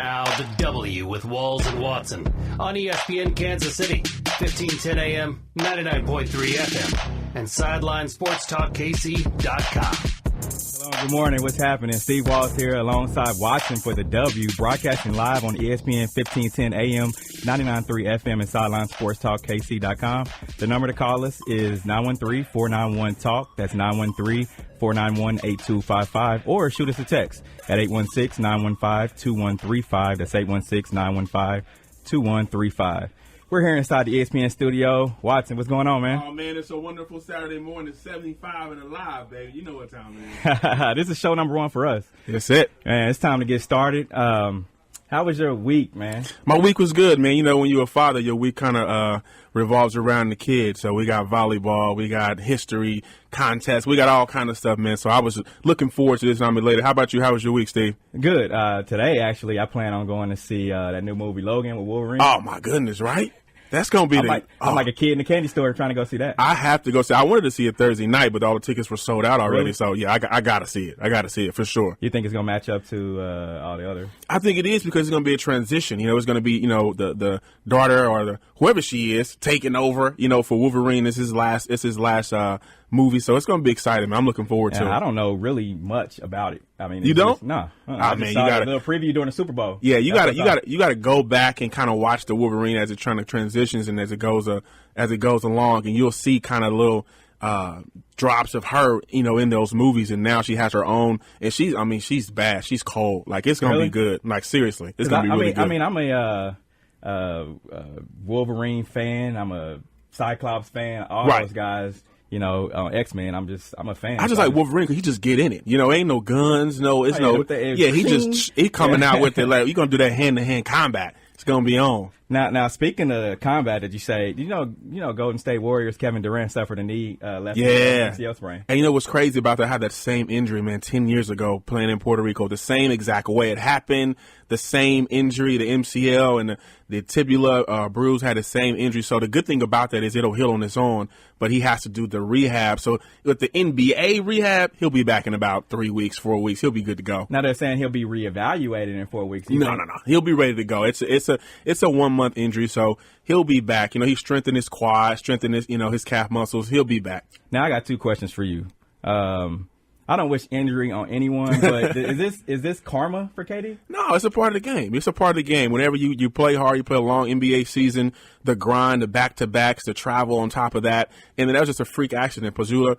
Now the W with Walls and Watson on ESPN Kansas City, 1510 AM, 99.3 FM, and SidelineSportsTalkKC.com. Hello, good morning. What's happening? Steve Walls here alongside Watson for the W, broadcasting live on ESPN 1510 AM, 99.3 FM, and SidelineSportsTalkKC.com. The number to call us is 913-491-TALK. That's 913-491-8255. Or shoot us a text at 816-915-2135. That's 816-915-2135. We're here inside the ESPN studio. Watson, what's going on, man? Oh, man, it's a wonderful Saturday morning, 75 and alive, baby. You know what time it is. This is show number 1 for us. That's it. Man, it's time to get started. How was your week, man? My week was good, man. You know, when you're a father, your week kind of revolves around the kids. So we got volleyball, we got history contests, we got all kind of stuff, man. So I was looking forward to this on me later. How about you? How was your week, Steve? Good. Today, actually, I plan on going to see that new movie, Logan, with Wolverine. Oh, my goodness, right? That's going to be I'm like a kid in the candy store trying to go see that. I have to go see. I wanted to see it Thursday night, but all the tickets were sold out already. Really? So, yeah, I got to see it. I got to see it for sure. You think it's going to match up to all the other? I think it is because it's going to be a transition. You know, it's going to be, you know, the daughter or whoever she is taking over, you know, for Wolverine. It's his last movie. So it's going to be exciting, man. I'm looking forward to it. I don't know really much about it. I mean, you don't? No. I mean, you got a little preview during the Super Bowl. Yeah, you got to go back and kind of watch the Wolverine as it kind of transitions and as it goes along, and you'll see kind of little drops of her, you know, in those movies. And now she has her own, and she's bad. She's cold. Like, it's gonna be good. Like, seriously, it's gonna be really good. I mean, I'm a Wolverine fan. I'm a Cyclops fan. All those guys. You know, X-Men, I'm a fan. I just like Wolverine because he just get in it. You know, ain't no guns, he coming out with it. Like, you're going to do that hand-to-hand combat. It's going to be on. Now, speaking of combat, did you say, you know, Golden State Warriors, Kevin Durant suffered a knee left MCL sprain. And you know what's crazy about that? I had that same injury, man, 10 years ago playing in Puerto Rico. The same exact way it happened, the same injury, the MCL and the tibula bruise had the same injury. So the good thing about that is it'll heal on its own, but he has to do the rehab. So with the NBA rehab, he'll be back in about 3 weeks, 4 weeks. He'll be good to go. Now they're saying he'll be reevaluated in 4 weeks. No. He'll be ready to go. It's a 1 month injury, so he'll be back. You know, he strengthened his quad, strengthened his calf muscles. He'll be back. Now I got 2 questions for you. I don't wish injury on anyone, but is this karma for KD? No, it's a part of the game. It's a part of the game. Whenever you play hard, you play a long NBA season, the grind, the back-to-backs, the travel on top of that, and then that was just a freak accident. Jojo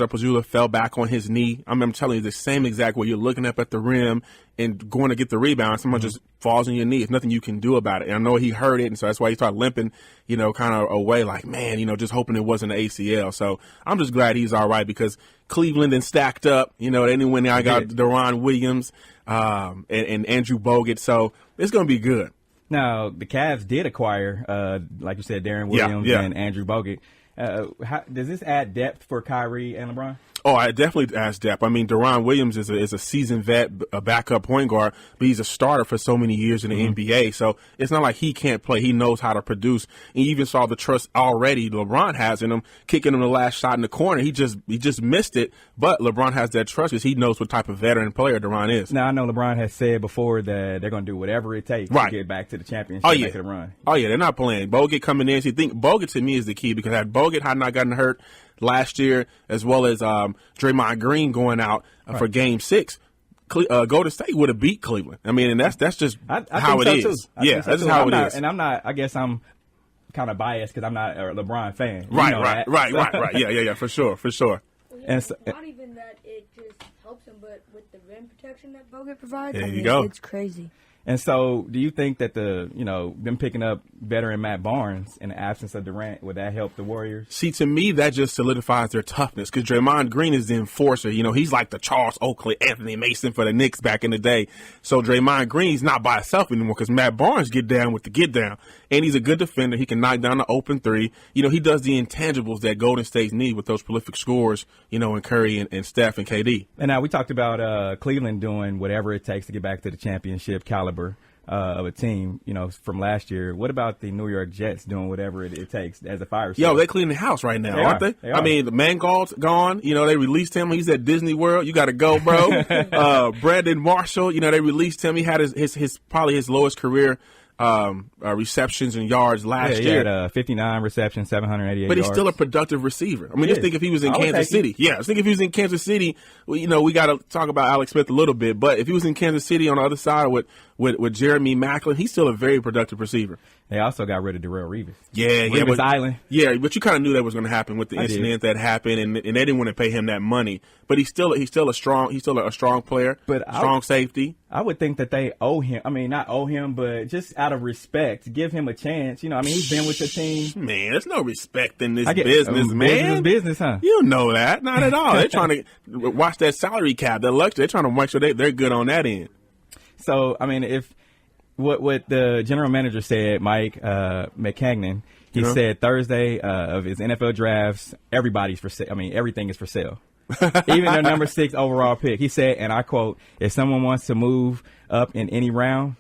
Pazula fell back on his knee. I'm telling you, the same exact way you're looking up at the rim and going to get the rebound, someone just falls on your knee. There's nothing you can do about it. And I know he hurt it, and so that's why he started limping, you know, kind of away like, man, you know, just hoping it wasn't an ACL. So I'm just glad he's all right because Cleveland then stacked up. You know, they went I got Deron Williams and Andrew Bogut. So it's going to be good. Now, the Cavs did acquire, like you said, Deron Williams and Andrew Bogut. Does this add depth for Kyrie and LeBron? Oh, I definitely asked depth. I mean, Deron Williams is a seasoned vet, a backup point guard, but he's a starter for so many years in the NBA. So it's not like he can't play. He knows how to produce. And you even saw the trust already LeBron has in him, kicking him the last shot in the corner. He just missed it, but LeBron has that trust because he knows what type of veteran player Deron is. Now, I know LeBron has said before that they're going to do whatever it takes to get back to the championship and make it a run. Oh, yeah, they're not playing. Bogut coming in. So you think Bogut to me is the key because had Bogut had not gotten hurt last year, as well as Draymond Green going out for Game 6, Golden State would have beat Cleveland. I mean, and that's just how it is. Yeah, that's just how it is. And I'm not. I guess I'm kind of biased because I'm not a LeBron fan. Right. Yeah, for sure. And so, not even that it just helps him, but with the rim protection that Bogut provides, there you go. It's crazy. And so, do you think that them picking up veteran Matt Barnes in the absence of Durant, would that help the Warriors? See, to me, that just solidifies their toughness because Draymond Green is the enforcer. You know, he's like the Charles Oakley, Anthony Mason for the Knicks back in the day. So Draymond Green's not by himself anymore because Matt Barnes get down with the get down. And he's a good defender. He can knock down the open three. You know, he does the intangibles that Golden State need with those prolific scorers, you know, in Curry and Steph and KD. And now we talked about Cleveland doing whatever it takes to get back to the championship caliber. of a team, from last year. What about the New York Jets doing whatever it takes as a fire sale? Yo, they're cleaning the house right now, aren't they? They are. I mean, the Mangold's gone. They released him. He's at Disney World. You got to go, bro. Brandon Marshall, they released him. He had his probably his lowest career receptions and yards last year. He had 59 receptions, 788 yards. But he's still a productive receiver. I mean, just think if he was in Kansas City. Yeah, just think if he was in Kansas City, we got to talk about Alex Smith a little bit. But if he was in Kansas City on the other side with Jeremy Maclin, he's still a very productive receiver. They also got rid of Darrell Revis. Revis Island. Yeah, but you kind of knew that was going to happen with the incident that happened, and they didn't want to pay him that money. But he's still a strong player, strong safety. I would think that they owe him. I mean, not owe him, but just out of respect, give him a chance. He's been with the team. Man, there's no respect in this business, man. Business, huh? You know that, not at all. They're trying to watch that salary cap, that luxury. They're trying to make sure they're good on that end. So, I mean, if what the general manager said, Mike McCagnon, he said Thursday of his NFL drafts, everybody's for sale. I mean, everything is for sale. Even their number 6 overall pick. He said, and I quote, if someone wants to move up in any round,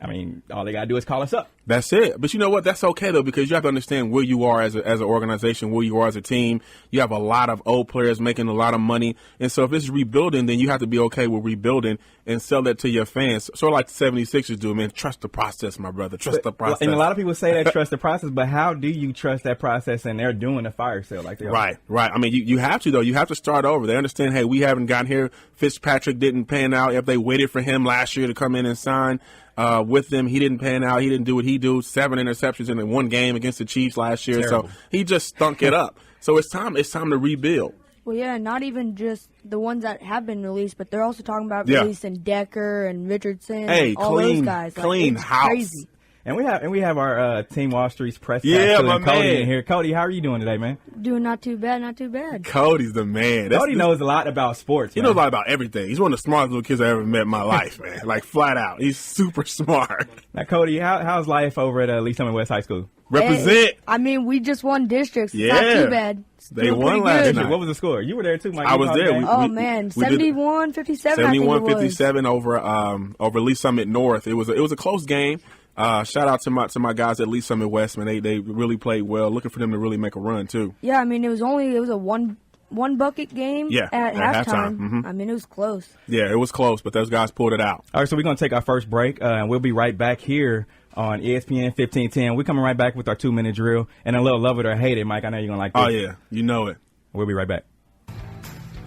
I mean, all they got to do is call us up. That's it. But you know what? That's okay, though, because you have to understand where you are as an organization, where you are as a team. You have a lot of old players making a lot of money. And so if it's rebuilding, then you have to be okay with rebuilding and sell that to your fans. Sort of like the 76ers do, man. Trust the process, my brother. Trust the process. And a lot of people say that trust the process, but how do you trust that process and they're doing a fire sale like they are? Right. I mean, you have to, though. You have to start over. They understand, hey, we haven't gotten here. Fitzpatrick didn't pan out. If they waited for him last year to come in and sign with them, he didn't pan out. He didn't do what he do. 7 interceptions in one game against the Chiefs last year. Terrible. So he just stunk it up. So it's time to rebuild. Well, yeah, not even just the ones that have been released, but they're also talking about releasing Decker and Richardson. Hey, and all those guys. Clean house. Crazy. And we have our Team Wall Street's press my Cody man in here. Cody, how are you doing today, man? Doing not too bad, not too bad. Cody's the man. Cody knows a lot about sports. He knows a lot about everything. He's one of the smartest little kids I ever met in my life, man. Like flat out, he's super smart. Now, Cody, how's life over at Lee Summit West High School? Represent. Hey, I mean, we just won districts. It's not too bad. They won last night. What was the score? You were there too, Mike. I was there. 71-57. 71-57 over Lee Summit North. It was a close game. Shout out to my guys at Lee Summit West, man. They really played well. Looking for them to really make a run too. Yeah, I mean, it was a one bucket game at halftime. Mm-hmm. I mean, it was close. Yeah, it was close, but those guys pulled it out. All right, so we're going to take our first break, and we'll be right back here on ESPN 1510. We're coming right back with our 2-minute drill and a little love it or hate it, Mike. I know you're going to like this. Oh, yeah. You know it. We'll be right back.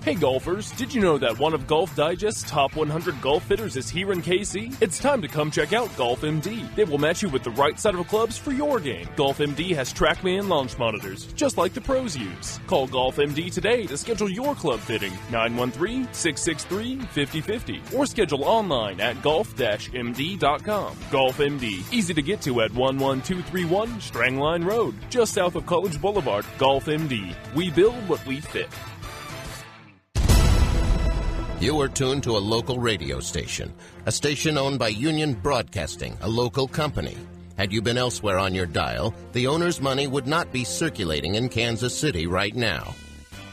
Hey golfers, did you know that one of Golf Digest's top 100 golf fitters is here in KC? It's time to come check out Golf MD. They will match you with the right set of clubs for your game. Golf MD has TrackMan launch monitors, just like the pros use. Call Golf MD today to schedule your club fitting, 913-663-5050, or schedule online at golf-md.com. Golf MD, easy to get to at 11231 Strangline Road, just south of College Boulevard. Golf MD, we build what we fit. You are tuned to a local radio station, a station owned by Union Broadcasting, a local company. Had you been elsewhere on your dial, the owner's money would not be circulating in Kansas City right now.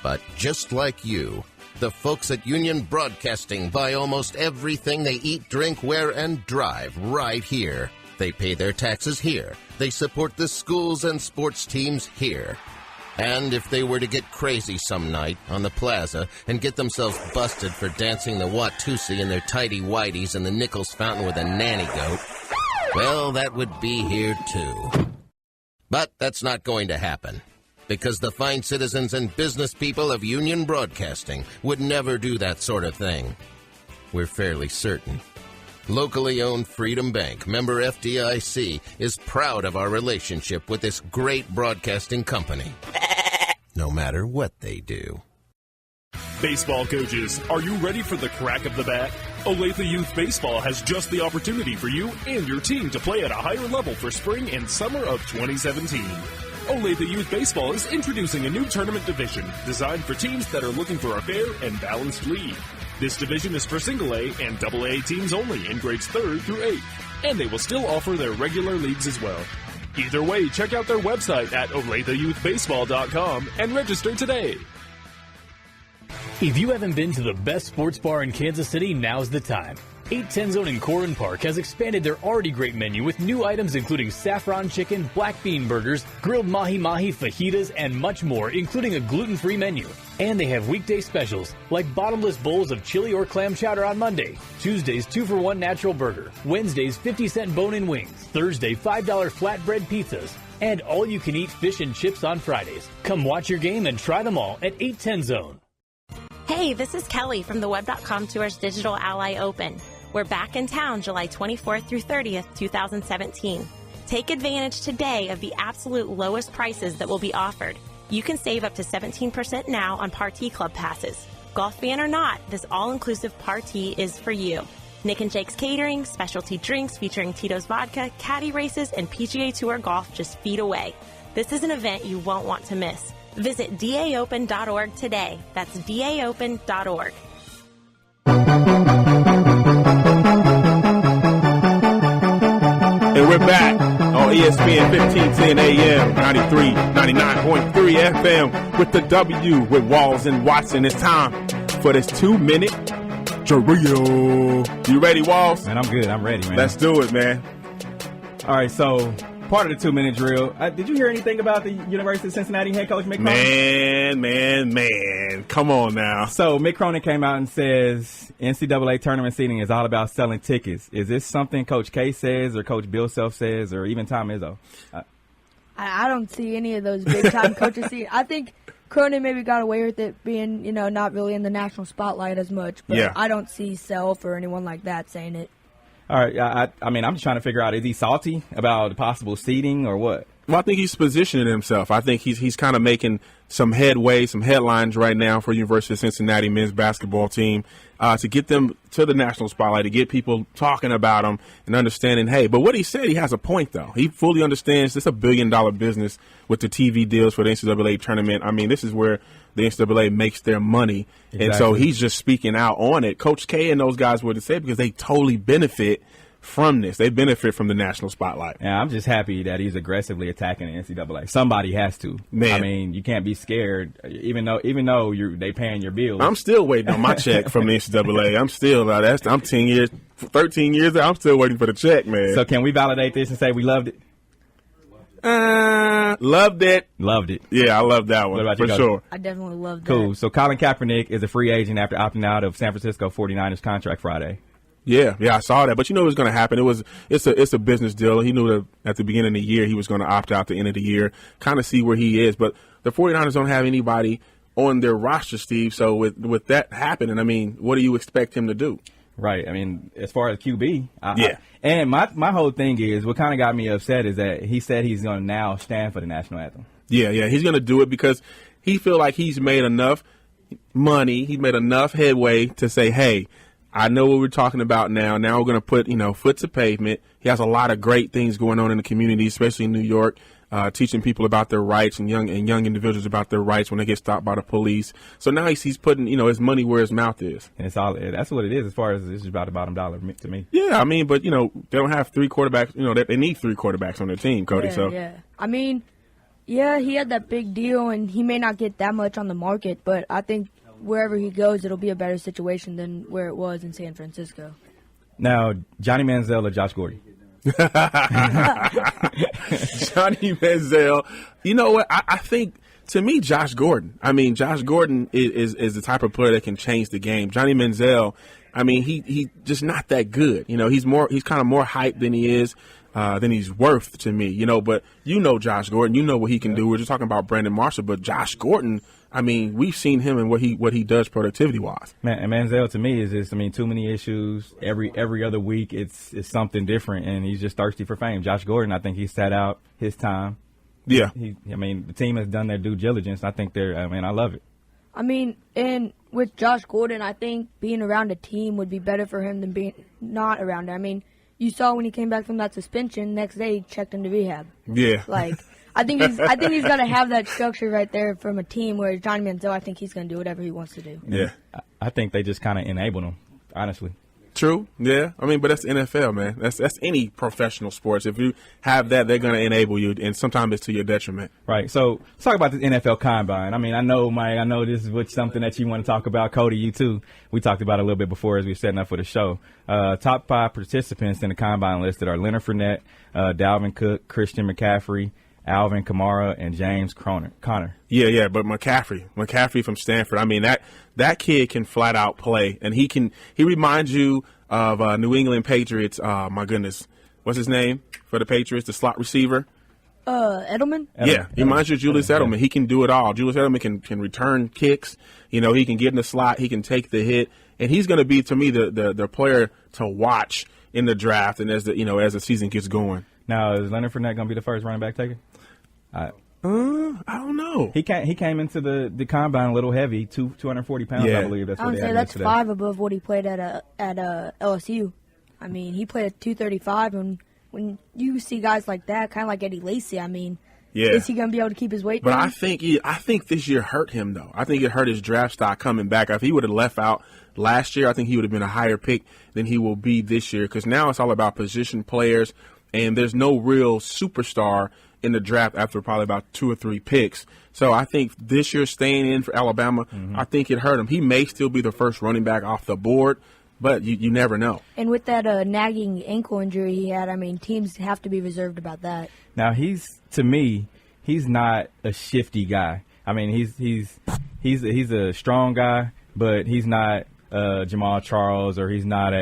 But just like you, the folks at Union Broadcasting buy almost everything they eat, drink, wear, and drive right here. They pay their taxes here. They support the schools and sports teams here. And if they were to get crazy some night on the plaza and get themselves busted for dancing the Watusi in their tighty-whities in the Nichols Fountain with a nanny goat, well, that would be here too. But that's not going to happen, because the fine citizens and business people of Union Broadcasting would never do that sort of thing. We're fairly certain. Locally owned Freedom Bank, member FDIC, is proud of our relationship with this great broadcasting company, no matter what they do. Baseball coaches, are you ready for the crack of the bat? Olathe Youth Baseball has just the opportunity for you and your team to play at a higher level for spring and summer of 2017. Olathe Youth Baseball is introducing a new tournament division designed for teams that are looking for a fair and balanced league. This division is for single A and double A teams only in grades 3rd through 8th, and they will still offer their regular leagues as well. Either way, check out their website at OlatheYouthBaseball.com and register today. If you haven't been to the best sports bar in Kansas City, now's the time. 810 Zone in Corwin Park has expanded their already great menu with new items including saffron chicken, black bean burgers, grilled mahi-mahi fajitas, and much more, including a gluten-free menu. And they have weekday specials like bottomless bowls of chili or clam chowder on Monday, Tuesdays 2-for-1 natural burger, Wednesdays 50-cent bone-in wings, Thursday $5 flatbread pizzas, and all-you-can-eat fish and chips on Fridays. Come watch your game and try them all at 810 Zone. Hey, this is Kelly from the Web.com Tours Digital Ally Open. We're back in town July 24th through 30th, 2017. Take advantage today of the absolute lowest prices that will be offered. You can save up to 17% now on Party Club passes. Golf fan or not, this all-inclusive party is for you. Nick and Jake's Catering, specialty drinks featuring Tito's Vodka, caddy races, and PGA Tour golf just feet away. This is an event you won't want to miss. Visit daopen.org today. That's daopen.org. And we're back on ESPN 1510 AM, 93, 99.3 FM with the W with Walls and Watson. It's time for this 2-minute drill. You ready, Walls? Man, I'm good. I'm ready, man. Let's do it, man. All right, so part of the 2-minute drill. Did you hear anything about the University of Cincinnati head coach, Mick Cronin? Man. Come on now. So Mick Cronin came out and says NCAA tournament seating is all about selling tickets. Is this something Coach K says or Coach Bill Self says or even Tom Izzo? I don't see any of those big-time coaches see. I think Cronin maybe got away with it being, not really in the national spotlight as much. But yeah. I don't see Self or anyone like that saying it. All right, I mean, I'm just trying to figure out, is he salty about possible seeding or what? Well, I think he's positioning himself. I think he's kind of making some headway, some headlines right now for University of Cincinnati men's basketball team to get them to the national spotlight, to get people talking about them and understanding, hey, but what he said, he has a point, though. He fully understands this is a billion-dollar business with the TV deals for the NCAA tournament. I mean, this is where the NCAA makes their money. Exactly. And so he's just speaking out on it. Coach K and those guys wouldn't say it because they totally benefit from this. They benefit from the national spotlight. Yeah, I'm just happy that he's aggressively attacking the NCAA. Somebody has to. Man. I mean, you can't be scared, even though they paying your bills. I'm still waiting on my check from the NCAA. I'm 10 years, 13 years. I'm still waiting for the check, man. So can we validate this and say we loved it? Loved it. Loved it. Yeah, I love that one. What about for you, sure. I definitely loved that. Cool. So Colin Kaepernick is a free agent after opting out of San Francisco 49ers contract Friday. Yeah, I saw that. But you know what's going to happen? It's a business deal. He knew that at the beginning of the year he was going to opt out at the end of the year, kind of see where he is. But the 49ers don't have anybody on their roster, Steve. So with that happening, I mean, what do you expect him to do? Right. I mean, as far as QB. Yeah. And my whole thing is, what kind of got me upset is that he said he's going to now stand for the national anthem. Yeah. He's going to do it because he feel like he's made enough money, he's made enough headway to say, hey, I know what we're talking about now. Now we're going to put, foot to pavement. He has a lot of great things going on in the community, especially in New York, teaching people about their rights and young individuals about their rights when they get stopped by the police. So now he's putting, his money where his mouth is. And that's what it is as far as this is about the bottom dollar to me. Yeah, I mean, but, they don't have 3 quarterbacks. They need 3 quarterbacks on their team, Cody. Yeah. I mean, yeah, he had that big deal, and he may not get that much on the market, but I think wherever he goes, it'll be a better situation than where it was in San Francisco. Now, Johnny Manziel or Josh Gordon? Johnny Manziel. You know what? I think, to me, Josh Gordon. I mean, Josh Gordon is the type of player that can change the game. Johnny Manziel, I mean, he just not that good. He's kind of more hyped than he is. Than he's worth to me, but Josh Gordon, you know what he can do. We're just talking about Brandon Marshall, but Josh Gordon, I mean, we've seen him and what he does productivity wise. Man, and Manziel to me is just, too many issues. Every other week it's something different, and he's just thirsty for fame. Josh Gordon, I think he sat out his time. Yeah. The team has done their due diligence. I think I love it. I mean, and with Josh Gordon, I think being around a team would be better for him than being not around it. I mean, you saw when he came back from that suspension, next day he checked into rehab. Yeah. I think he's going to have that structure right there from a team, whereas Johnny Manziel, I think he's going to do whatever he wants to do. Yeah. I think they just kind of enabled him, honestly. True, yeah. I mean, but that's the NFL, man. That's any professional sports. If you have that, they're going to enable you, and sometimes it's to your detriment. Right. So let's talk about the NFL Combine. I mean, I know, Mike, this is something that you want to talk about. Cody, you too. We talked about it a little bit before as we were setting up for the show. Top 5 participants in the Combine listed are Leonard Fournette, Dalvin Cook, Christian McCaffrey, Alvin Kamara, and James Conner. Yeah, but McCaffrey from Stanford. I mean, that kid can flat out play, and he reminds you of New England Patriots. My goodness, what's his name for the Patriots? The slot receiver. Edelman? Yeah, he reminds you of Julius Edelman. He can do it all. Julius Edelman can return kicks. He can get in the slot. He can take the hit, and he's going to be, to me, the player to watch in the draft and as the season gets going. Now, is Leonard Fournette going to be the first running back taken? I don't know. He came into the combine a little heavy, 240 pounds, I believe. That's what they had that's today. 5 above what he played at LSU. I mean, he played at 235, and when you see guys like that, kind of like Eddie Lacy, I mean, is he going to be able to keep his weight down? But I think this year hurt him, though. I think it hurt his draft stock coming back. If he would have left out last year, I think he would have been a higher pick than he will be this year, because now it's all about position players, and there's no real superstar in the draft after probably about 2 or 3 picks. So I think this year staying in for Alabama, I think it hurt him. He may still be the first running back off the board, but you never know. And with that nagging ankle injury he had, I mean, teams have to be reserved about that. Now to me, he's not a shifty guy. I mean, he's a strong guy, but he's not Jamal Charles, or he's not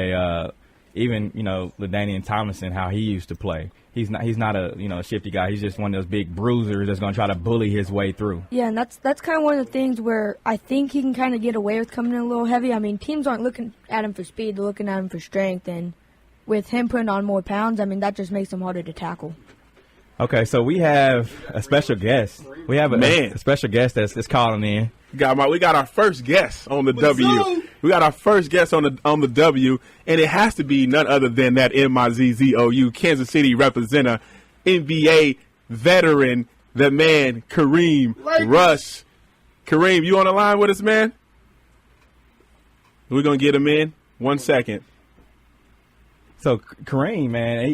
even LaDainian Tomlinson, how he used to play. He's not a shifty guy. He's just one of those big bruisers that's going to try to bully his way through. Yeah, and that's kind of one of the things where I think he can kind of get away with coming in a little heavy. I mean, teams aren't looking at him for speed; they're looking at him for strength. And with him putting on more pounds, I mean, that just makes him harder to tackle. Okay, so we have a special guest. We have a special guest that's calling in. We got our first guest on the W. We got our first guest on the W, and it has to be none other than that MIZZOU Kansas City representative, NBA veteran, the man Kareem Rush. Kareem, you on the line with us, man? We're gonna get him in 1 second. So Kareem, man,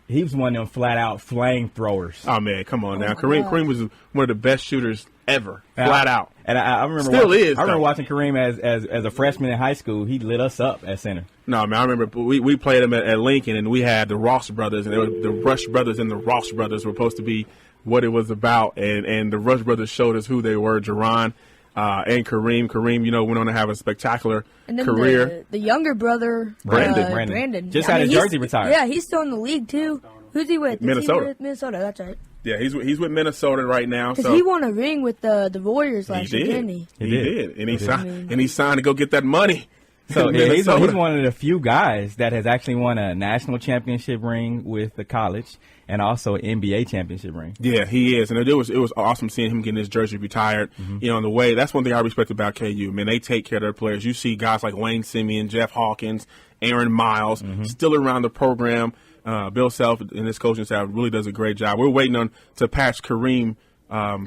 he was one of them flat-out flamethrowers. Oh, man, come on now. Kareem was one of the best shooters ever, flat out. And I remember I remember watching Kareem as a freshman in high school. He lit us up at center. No, man, I remember we played him at Lincoln, and we had the Ross brothers, and the Rush brothers and the Ross brothers were supposed to be what it was about, and the Rush brothers showed us who they were, Jerron and Kareem. Kareem, went on to have a spectacular career. The younger brother, Brandon. Just had his jersey retired. Yeah, he's still in the league, too. Who's he with? Minnesota. Minnesota, that's right. Yeah, he's with Minnesota right now. Because he won a ring with the Warriors last year, didn't he? He did. And he signed to go get that money. So he's one of the few guys that has actually won a national championship ring with the college and also an NBA championship ring. Yeah, he is. And it was awesome seeing him getting his jersey retired. On the way. That's one thing I respect about KU. Man, they take care of their players. You see guys like Wayne Simeon, Jeff Hawkins, Aaron Miles still around the program. Bill Self and his coaching staff really does a great job. We're waiting to patch Kareem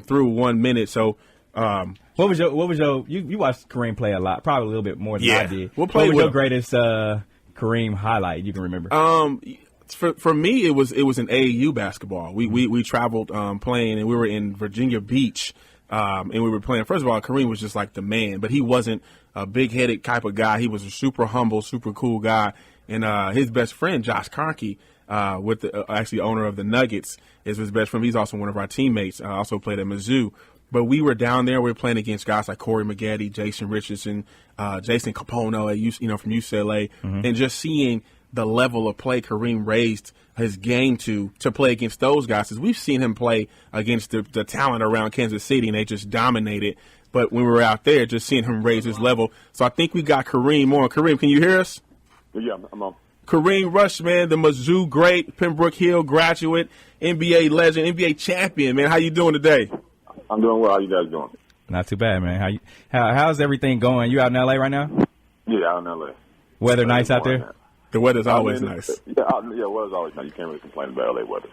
through 1 minute. So, what was your you watched Kareem play a lot, probably a little bit more than I did. What was your greatest Kareem highlight you can remember? For me, it was an AAU basketball. We traveled playing, and we were in Virginia Beach, and we were playing. First of all, Kareem was just like the man, but he wasn't a big-headed type of guy. He was a super humble, super cool guy. And his best friend, Josh Conkey, with the owner of the Nuggets, is his best friend. He's also one of our teammates. Also played at Mizzou. But we were down there. We were playing against guys like Corey Maggette, Jason Richardson, Jason Capono from UCLA, and just seeing the level of play Kareem raised his game to play against those guys. Because we've seen him play against the talent around Kansas City, and they just dominated. But when we were out there, just seeing him raise his level. So I think we got Kareem on. Kareem, can you hear us? Yeah, I'm on. Kareem Rush, man, the Mizzou great, Pembroke Hill graduate, NBA legend, NBA champion, man. How you doing today? I'm doing well. How you guys doing? Not too bad, man. How's everything going? You out in LA right now? Yeah, out in LA. Weather nice out there? The weather's always nice. Yeah, weather's always nice. You can't really complain about LA weather.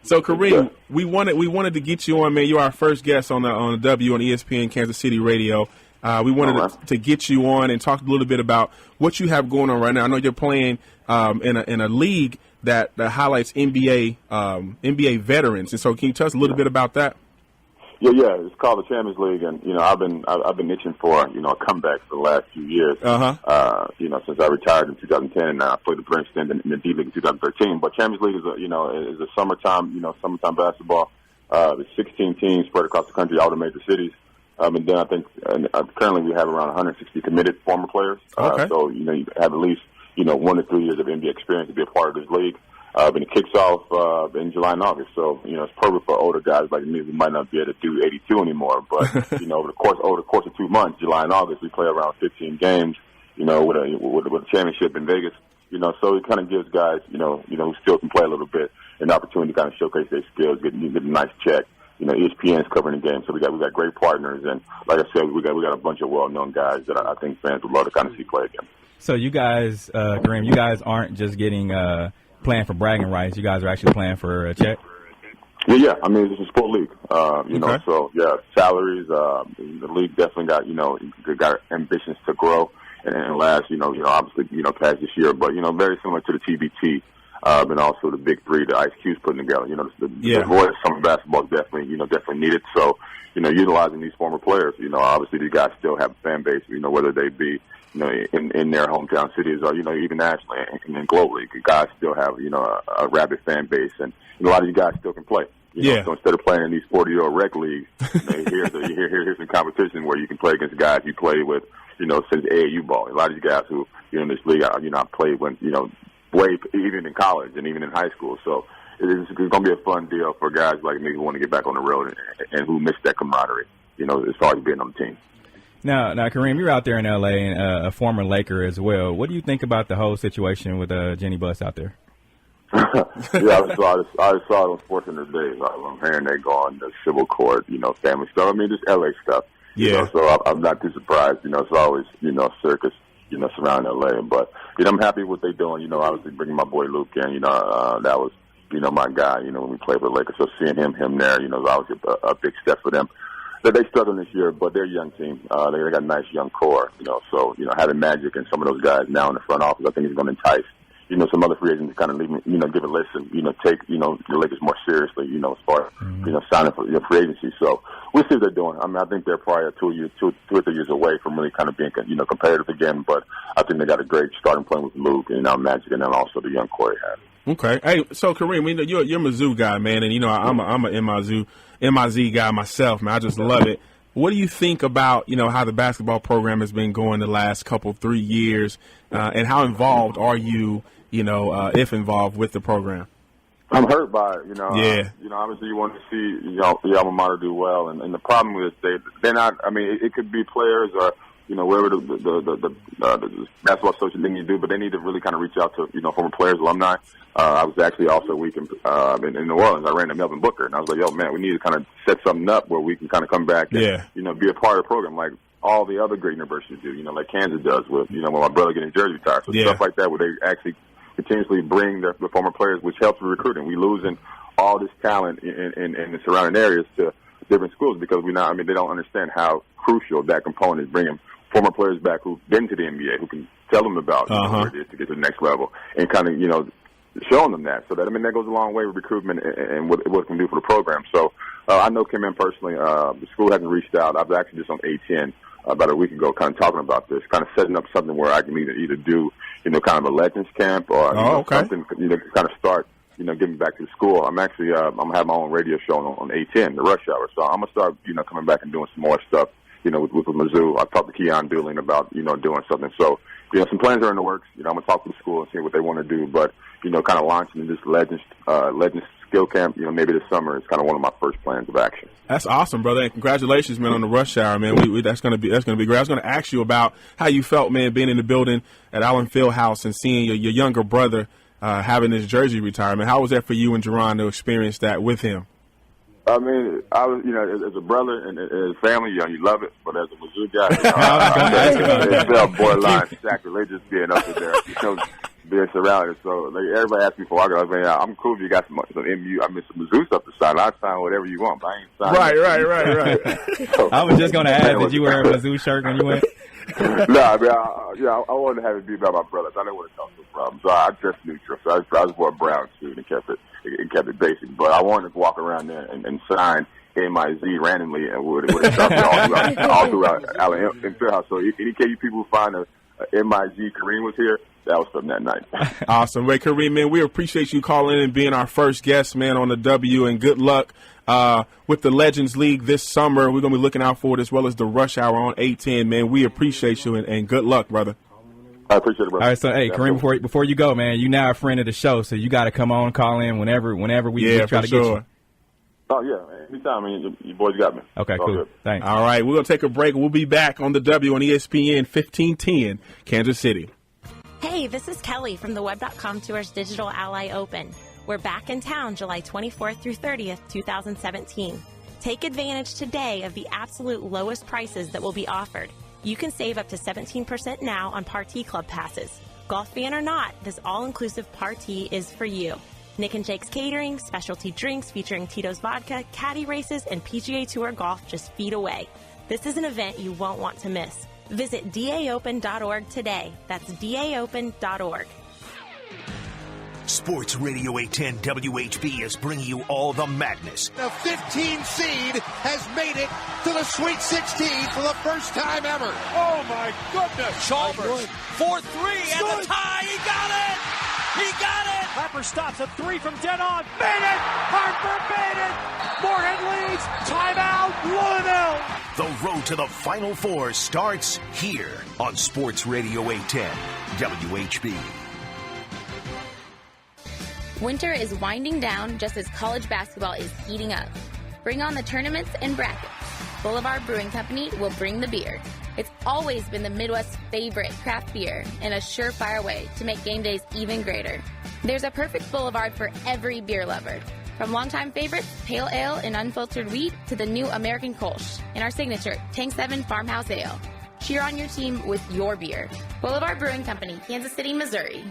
So Kareem, we wanted to get you on, man. You're our first guest on the W on ESPN Kansas City Radio. We wanted to get you on and talk a little bit about what you have going on right now. I know you're playing in a league that highlights NBA veterans, and so can you tell us a little bit about that? Yeah. It's called the Champions League, and I've been itching for a comeback for the last few years. Since I retired in 2010, and I played the Princeton in the D League in 2013. But Champions League is a summertime basketball. There's 16 teams spread across the country, all the major cities. And then I think currently we have around 160 committed former players. So you have at least 1 to 3 years of NBA experience to be a part of this league. And it kicks off in July and August. So it's perfect for older guys like me who might not be able to do 82 anymore. But over the course of 2 months, July and August, we play around 15 games. With a championship in Vegas. So it kind of gives guys who still can play a little bit an opportunity to kind of showcase their skills, get a nice check. ESPN is covering the game, so we got great partners, and like I said, we got a bunch of well-known guys that I think fans would love to kind of see play again. So you guys, Kareem, you guys aren't just getting playing for bragging rights. You guys are actually playing for a check. Yeah. I mean, it's a sport league, So salaries. The league definitely got ambitions to grow and last. Obviously, past this year, but very similar to the TBT. And also the big three, the Ice Cube's putting together. The voice of summer basketball is definitely needed. So, utilizing these former players, obviously these guys still have a fan base, whether they be, in their hometown cities or, even nationally and globally. Guys still have, a rabid fan base, and a lot of you guys still can play. So instead of playing in these 40-year-old rec leagues, here's some competition where you can play against guys you played with, since AAU ball. A lot of you guys who, in this league, I played when, way even in college and even in high school. So it's going to be a fun deal for guys like me who want to get back on the road and who miss that camaraderie, as far as being on the team. Now, Kareem, you're out there in L.A. and a former Laker as well. What do you think about the whole situation with Jenny Buss out there? I saw it on Sports Center today. I'm hearing they go on the civil court, family stuff. I mean, just L.A. stuff. So I'm not too surprised. It's always, circus, surrounding L.A. But, I'm happy with what they're doing. Obviously bringing my boy Luke in, that was, my guy, when we played for the Lakers. So seeing him there, is obviously a big step for them. That they struggled this year, but they're a young team. They got a nice young core, so, having Magic and some of those guys now in the front office, I think is going to entice, some other free agents to kind of leave, give a listen, take, the Lakers more seriously, as far as, signing for free agency. So we'll see what they're doing. I mean, I think they're probably 2 or 3 years away from really kind of being, competitive again, but I think they got a great starting point with Luke and now Magic and then also the young core they have. Okay. Hey, so Kareem, you're a Mizzou guy, man, and I'm a MIZ guy myself, man. I just love it. What do you think about how the basketball program has been going the last 3 years, and how involved are you, if involved with the program? I'm hurt by it, obviously you want to see the alma mater do well, and the problem is they're not. I mean, it could be players or wherever the basketball association thing you do, but they need to really kind of reach out to former players, alumni. I was actually also a week in New Orleans. I ran to Melvin Booker, and I was like, yo, man, we need to kind of set something up where we can kind of come back and, be a part of the program like all the other great universities do, like Kansas does with, when my brother getting jersey retired. So stuff like that where they actually continuously bring the former players, which helps with recruiting. We losing all this talent in the surrounding areas to different schools because they don't understand how crucial that component is, bringing former players back who've been to the NBA, who can tell them about what it is to get to the next level and kind of, showing them that. So that goes a long way with recruitment and what it can do for the program. So I know Kim in personally. The school hasn't reached out. I was actually just on A10 about a week ago kind of talking about this, kind of setting up something where I can either do, kind of a Legends camp or something, kind of start, giving back to the school. I'm actually, I'm going to have my own radio show on A10, the Rush Hour. So I'm going to start, coming back and doing some more stuff, with Mizzou. I talked to Keon Dooling about, doing something. So, some plans are in the works. I'm going to talk to the school and see what they want to do. But, kind of launching this Legends skill camp, maybe this summer is kind of one of my first plans of action. That's awesome, brother. And congratulations, man, on the Rush Hour, man. That's going to be great. I was going to ask you about how you felt, man, being in the building at Allen Fieldhouse and seeing your younger brother having his jersey retirement. How was that for you and Jerron to experience that with him? I mean, I was, as a brother and as family, you love it. But as a Mizzou guy, it felt borderline sacrilegious being up there. being surrounded. So everybody asks me for I go, man, I'm cool if you got some MU. I mean, some Mizzou stuff to sign. I'll sign whatever you want, but I ain't signing. Right. So, I was just going to ask, did you wear a Mizzou shirt when you went? No, I mean, I wanted to have it be about my brothers. I didn't want to cause no problem, so I dressed neutral. So I just wore a brown suit and kept it basic. But I wanted to walk around there and sign MIZ randomly and would have stopped me all throughout Allen and Fieldhouse. So any KU people who find a MIZ Kareem was here, that was from that night. Awesome. Wait, Kareem, man, we appreciate you calling in and being our first guest, man, on the W, and good luck with the Legends League this summer. We're going to be looking out for it as well as the Rush Hour on 810, man. We appreciate you, and good luck, brother. I appreciate it, brother. All right, so, hey, Kareem, before you go, man, you now a friend of the show, so you got to come on, call in whenever we try to get you. Oh, yeah, anytime. I mean, you boys got me. Okay, cool. Good. Thanks. All right, we're going to take a break. We'll be back on the W on ESPN 1510, Kansas City. Hey, this is Kelly from the Web.com Tours Digital Ally Open. We're back in town July 24th through 30th, 2017. Take advantage today of the absolute lowest prices that will be offered. You can save up to 17% now on Party Club passes. Golf fan or not, this all-inclusive party is for you. Nick and Jake's catering, specialty drinks featuring Tito's vodka, caddy races, and PGA Tour golf just feet away. This is an event you won't want to miss. Visit daopen.org today. That's daopen.org. Sports Radio 810 WHB is bringing you all the madness. The 15 seed has made it to the Sweet 16 for the first time ever. Oh, my goodness. Chalmers, 4-3, and the tie. He got it. He got it. Harper stops a three from dead on. Made it. Harper made it. Morehead leads. Timeout. Louisville. The road to the Final Four starts here on Sports Radio 810 WHB. Winter is winding down just as college basketball is heating up. Bring on the tournaments and brackets. Boulevard Brewing Company will bring the beer. It's always been the Midwest's favorite craft beer and a surefire way to make game days even greater. There's a perfect Boulevard for every beer lover. From longtime favorites, Pale Ale and Unfiltered Wheat, to the new American Kolsch and our signature Tank 7 Farmhouse Ale. Cheer on your team with your beer. Boulevard Brewing Company, Kansas City, Missouri.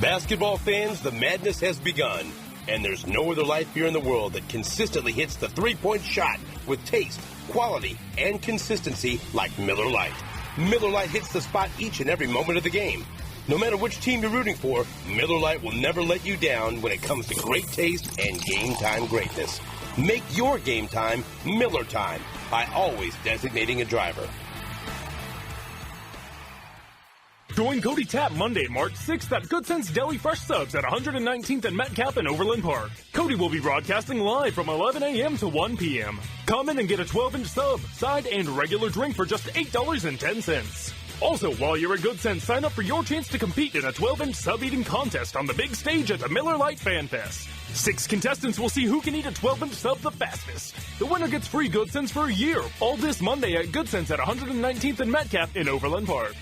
Basketball fans, the madness has begun, and there's no other light beer in the world that consistently hits the three-point shot with taste, quality, and consistency like Miller Lite. Miller Lite hits the spot each and every moment of the game. No matter which team you're rooting for, Miller Lite will never let you down when it comes to great taste and game time greatness. Make your game time Miller time by always designating a driver. Join Cody Tapp Monday, March 6th at Good Sense Deli Fresh Subs at 119th and Metcalf in Overland Park. Cody will be broadcasting live from 11 a.m. to 1 p.m. Come in and get a 12-inch sub, side, and regular drink for just $8.10. Also, while you're at Good Sense, sign up for your chance to compete in a 12-inch sub-eating contest on the big stage at the Miller Lite Fan Fest. 6 contestants will see who can eat a 12-inch sub the fastest. The winner gets free Good Sense for a year, all this Monday at Good Sense at 119th and Metcalf in Overland Park.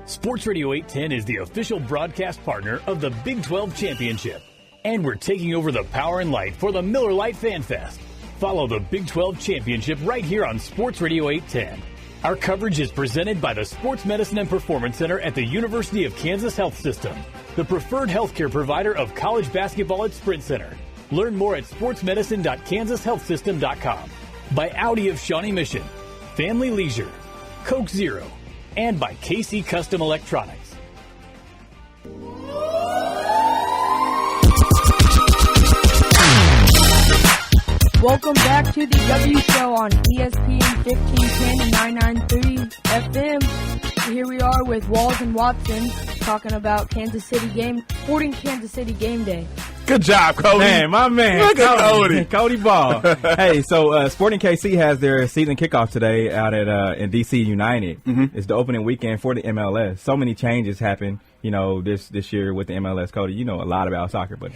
Sports Radio 810 is the official broadcast partner of the Big 12 Championship. And we're taking over the power and light for the Miller Lite Fan Fest. Follow the Big 12 Championship right here on Sports Radio 810. Our coverage is presented by the Sports Medicine and Performance Center at the University of Kansas Health System, the preferred healthcare provider of college basketball at Sprint Center. Learn more at sportsmedicine.kansashealthsystem.com. By Audi of Shawnee Mission, Family Leisure, Coke Zero, and by KC Custom Electronics. Welcome back to the W Show on ESPN 1510 and 993 FM. Here we are with Walls and Watson talking about Sporting Kansas City game day. Good job, Cody. Man, my man. Look at Cody. Cody Ball. Hey, so Sporting KC has their season kickoff today out at in DC United. Mm-hmm. It's the opening weekend for the MLS. So many changes happened, this year with the MLS. Cody, you know a lot about soccer, but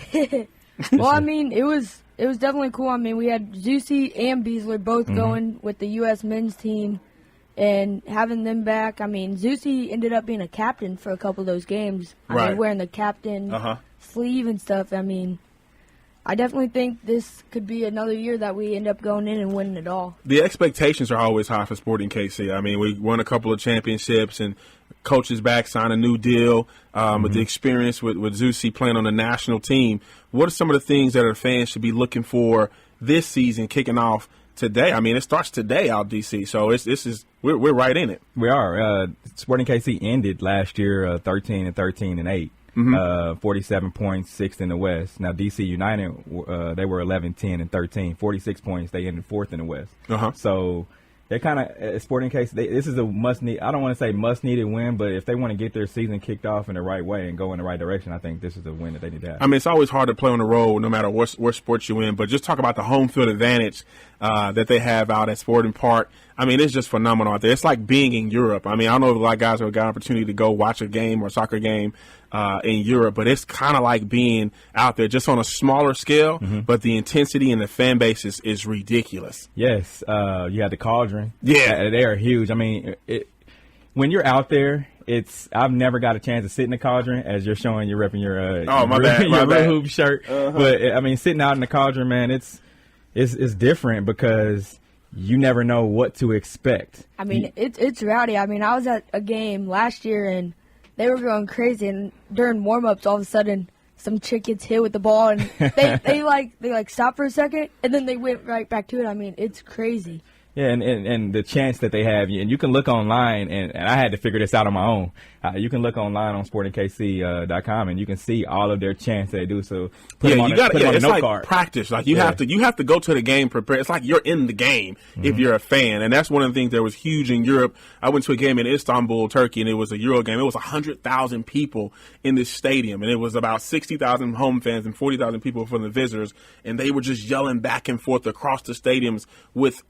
well, I mean, it was definitely cool. I mean, we had Zusi and Beasler both going with the U.S. men's team, and having them back. I mean, Zusi ended up being a captain for a couple of those games. I mean, wearing the captain sleeve and stuff. I mean, I definitely think this could be another year that we end up going in and winning it all. The expectations are always high for Sporting KC. I mean, we won a couple of championships, and coach is back, signed a new deal with the experience with Zusi playing on the national team. What are some of the things that our fans should be looking for this season kicking off today? I mean, it starts today out DC, so we're right in it. We are. Sporting KC ended last year 13-13-8. 47 points, sixth in the West. Now, DC United, they were 11-10-13, 46 points. They ended fourth in the West. So they're kind of Sporting KC. This is a must-need. I don't want to say must-needed win, but if they want to get their season kicked off in the right way and go in the right direction, I think this is a win that they need to have. I mean, it's always hard to play on the road, no matter what sport you in. But just talk about the home field advantage that they have out at Sporting Park. I mean, it's just phenomenal out there. It's like being in Europe. I mean, I don't know if a lot of guys have got an opportunity to go watch a game or a soccer game in Europe, but it's kind of like being out there just on a smaller scale, but the intensity and the fan base is ridiculous. Yes. You had the Cauldron. Yeah. They are huge. I mean, when you're out there, I've never got a chance to sit in the Cauldron, as you're showing, you're repping your Blue Hoop shirt. But, I mean, sitting out in the Cauldron, man, it's different because you never know what to expect. I mean, it's rowdy. I mean, I was at a game last year, and they were going crazy. And during warm-ups, all of a sudden, some chick gets hit with the ball, and they stop for a second, and then they went right back to it. I mean, it's crazy. Yeah, and the chance that they have, and you can look online, and I had to figure this out on my own. You can look online on sportingkc.com, and you can see all of their chants they do. So it's like practice. Like you have to go to the game prepared. It's like you're in the game if you're a fan, and that's one of the things that was huge in Europe. I went to a game in Istanbul, Turkey, and it was a Euro game. It was 100,000 people in this stadium, and it was about 60,000 home fans and 40,000 people from the visitors, and they were just yelling back and forth across the stadiums with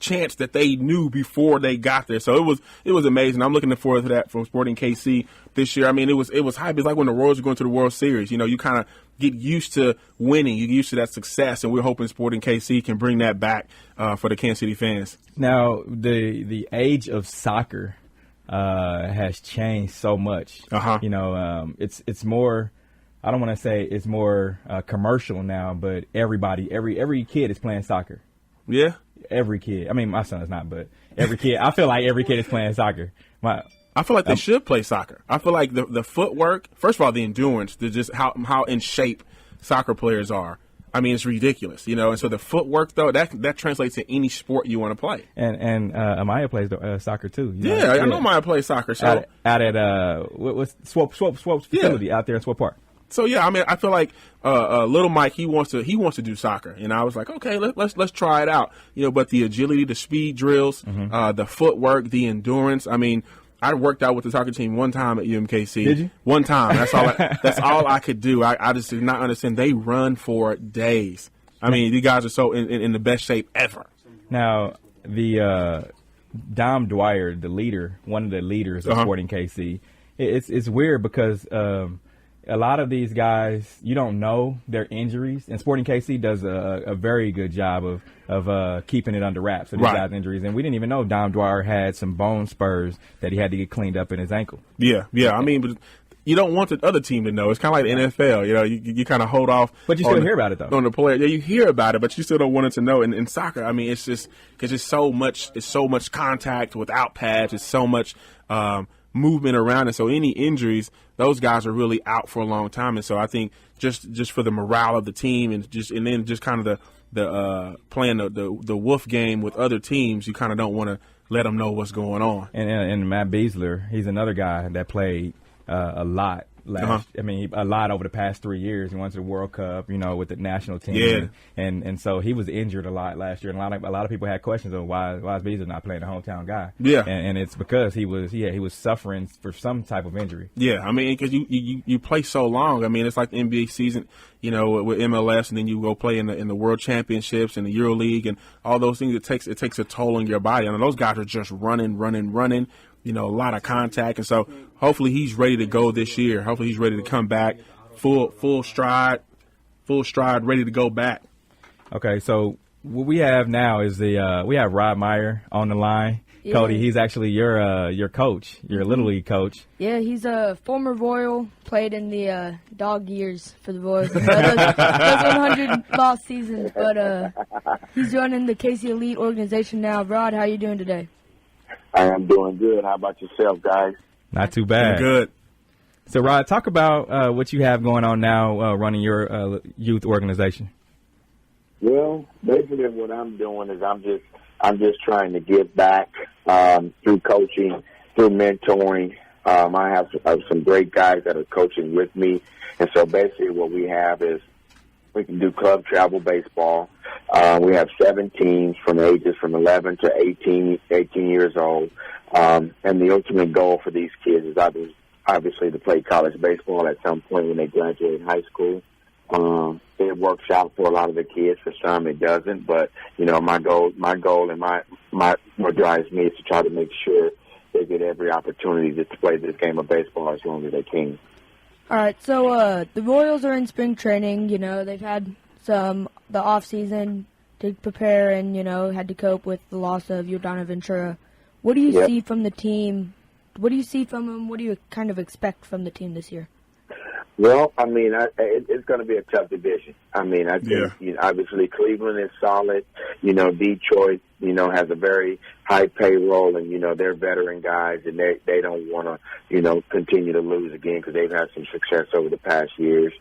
chants that they knew before they got there. So it was amazing. I'm looking forward to that from Sporting KC this year. I mean, it was hype. It's like when the Royals are going to the World Series. You know, you kind of get used to winning. You get used to that success, and we're hoping Sporting KC can bring that back for the Kansas City fans. Now, the age of soccer has changed so much. You know, it's more. I don't want to say it's more commercial now, but every kid is playing soccer. Yeah. Every kid. I mean, my son is not, but every kid. I feel like every kid is playing soccer. I feel like they should play soccer. I feel like the footwork, first of all, the endurance, just how in shape soccer players are. I mean, it's ridiculous, you know. And so the footwork, though, that translates to any sport you want to play. And Meyer plays soccer too. I know Meyer plays soccer. So out at what's Swope's facility out there in Swope Park. So yeah, I mean, I feel like little Mike, he wants to do soccer, and I was like, okay, let's try it out, you know. But the agility, the speed drills, the footwork, the endurance. I mean, I worked out with the soccer team one time at UMKC. Did you? One time. That's all I could do. I just did not understand. They run for days. I mean, you guys are so in the best shape ever. Now, the Dom Dwyer, one of the leaders of Sporting KC, it's weird because a lot of these guys, you don't know their injuries, and Sporting KC does a very good job of keeping it under wraps of these guys' injuries. And we didn't even know Dom Dwyer had some bone spurs that he had to get cleaned up in his ankle. Yeah. I mean, but you don't want the other team to know. It's kind of like the NFL. You know, you kind of hold off. But you still hear about it, though. On the player. Yeah, you hear about it, but you still don't want it to know. And in soccer, I mean, it's just because it's so much contact without pads. It's so much movement around, and so any injuries, those guys are really out for a long time. And so I think just for the morale of the team, and then just kind of the playing the wolf game with other teams, you kind of don't want to let them know what's going on. And Matt Beasler, he's another guy that played a lot. I mean, a lot over the past 3 years. He went to the World Cup, you know, with the national team. Yeah. And so he was injured a lot last year. And a lot of people had questions on why is Beasler not playing the hometown guy. Yeah. And it's because he was suffering for some type of injury. Yeah. I mean, because you play so long. I mean, it's like the NBA season, you know, with MLS, and then you go play in the World Championships and the Euro League and all those things. It takes a toll on your body. I mean, those guys are just running. You know, a lot of contact, and so hopefully he's ready to go this year. Hopefully he's ready to come back full stride, ready to go back. Okay, so what we have now is we have Rob Meyer on the line. Cody, he's actually your coach, your Little League coach. Yeah, he's a former Royal, played in the dog years for the Royals. Those 100 lost seasons, but he's running the KC Elite organization now. Rod, how you doing today? I am doing good. How about yourself, guys? Not too bad. Good. So, Rod, talk about what you have going on now running your youth organization. Well, basically what I'm doing is I'm just trying to give back through coaching, through mentoring. I have some great guys that are coaching with me. And so basically what we have is we can do club travel baseball. We have 7 teams from ages from 11 to 18 years old. And the ultimate goal for these kids is obviously to play college baseball at some point when they graduate high school. It works out for a lot of the kids. For some, it doesn't. But my goal, and what drives me is to try to make sure they get every opportunity to play this game of baseball as long as they can. All right. So the Royals are in spring training. They've had the off season to prepare, and had to cope with the loss of Yordano Ventura. What do you see from the team? What do you see from them? What do you kind of expect from the team this year? Well, I mean, it's going to be a tough division. I mean, I think obviously Cleveland is solid. Detroit, has a very high payroll, and they're veteran guys, and they don't want to, continue to lose again because they've had some success over the past years.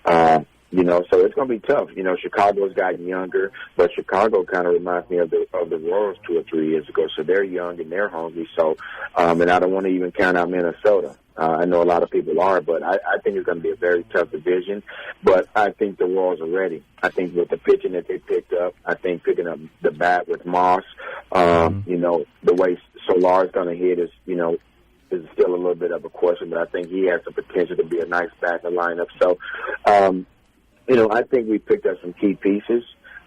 So it's going to be tough. Chicago's gotten younger, but Chicago kind of reminds me of the Royals 2 or 3 years ago. So they're young and they're hungry. So, and I don't want to even count out Minnesota. I know a lot of people are, but I think it's going to be a very tough division. But I think the Royals are ready. I think with the pitching that they picked up, I think picking up the bat with Moss, the way Solar's going to hit is still a little bit of a question, but I think he has the potential to be a nice bat in the lineup. So, I think we picked up some key pieces.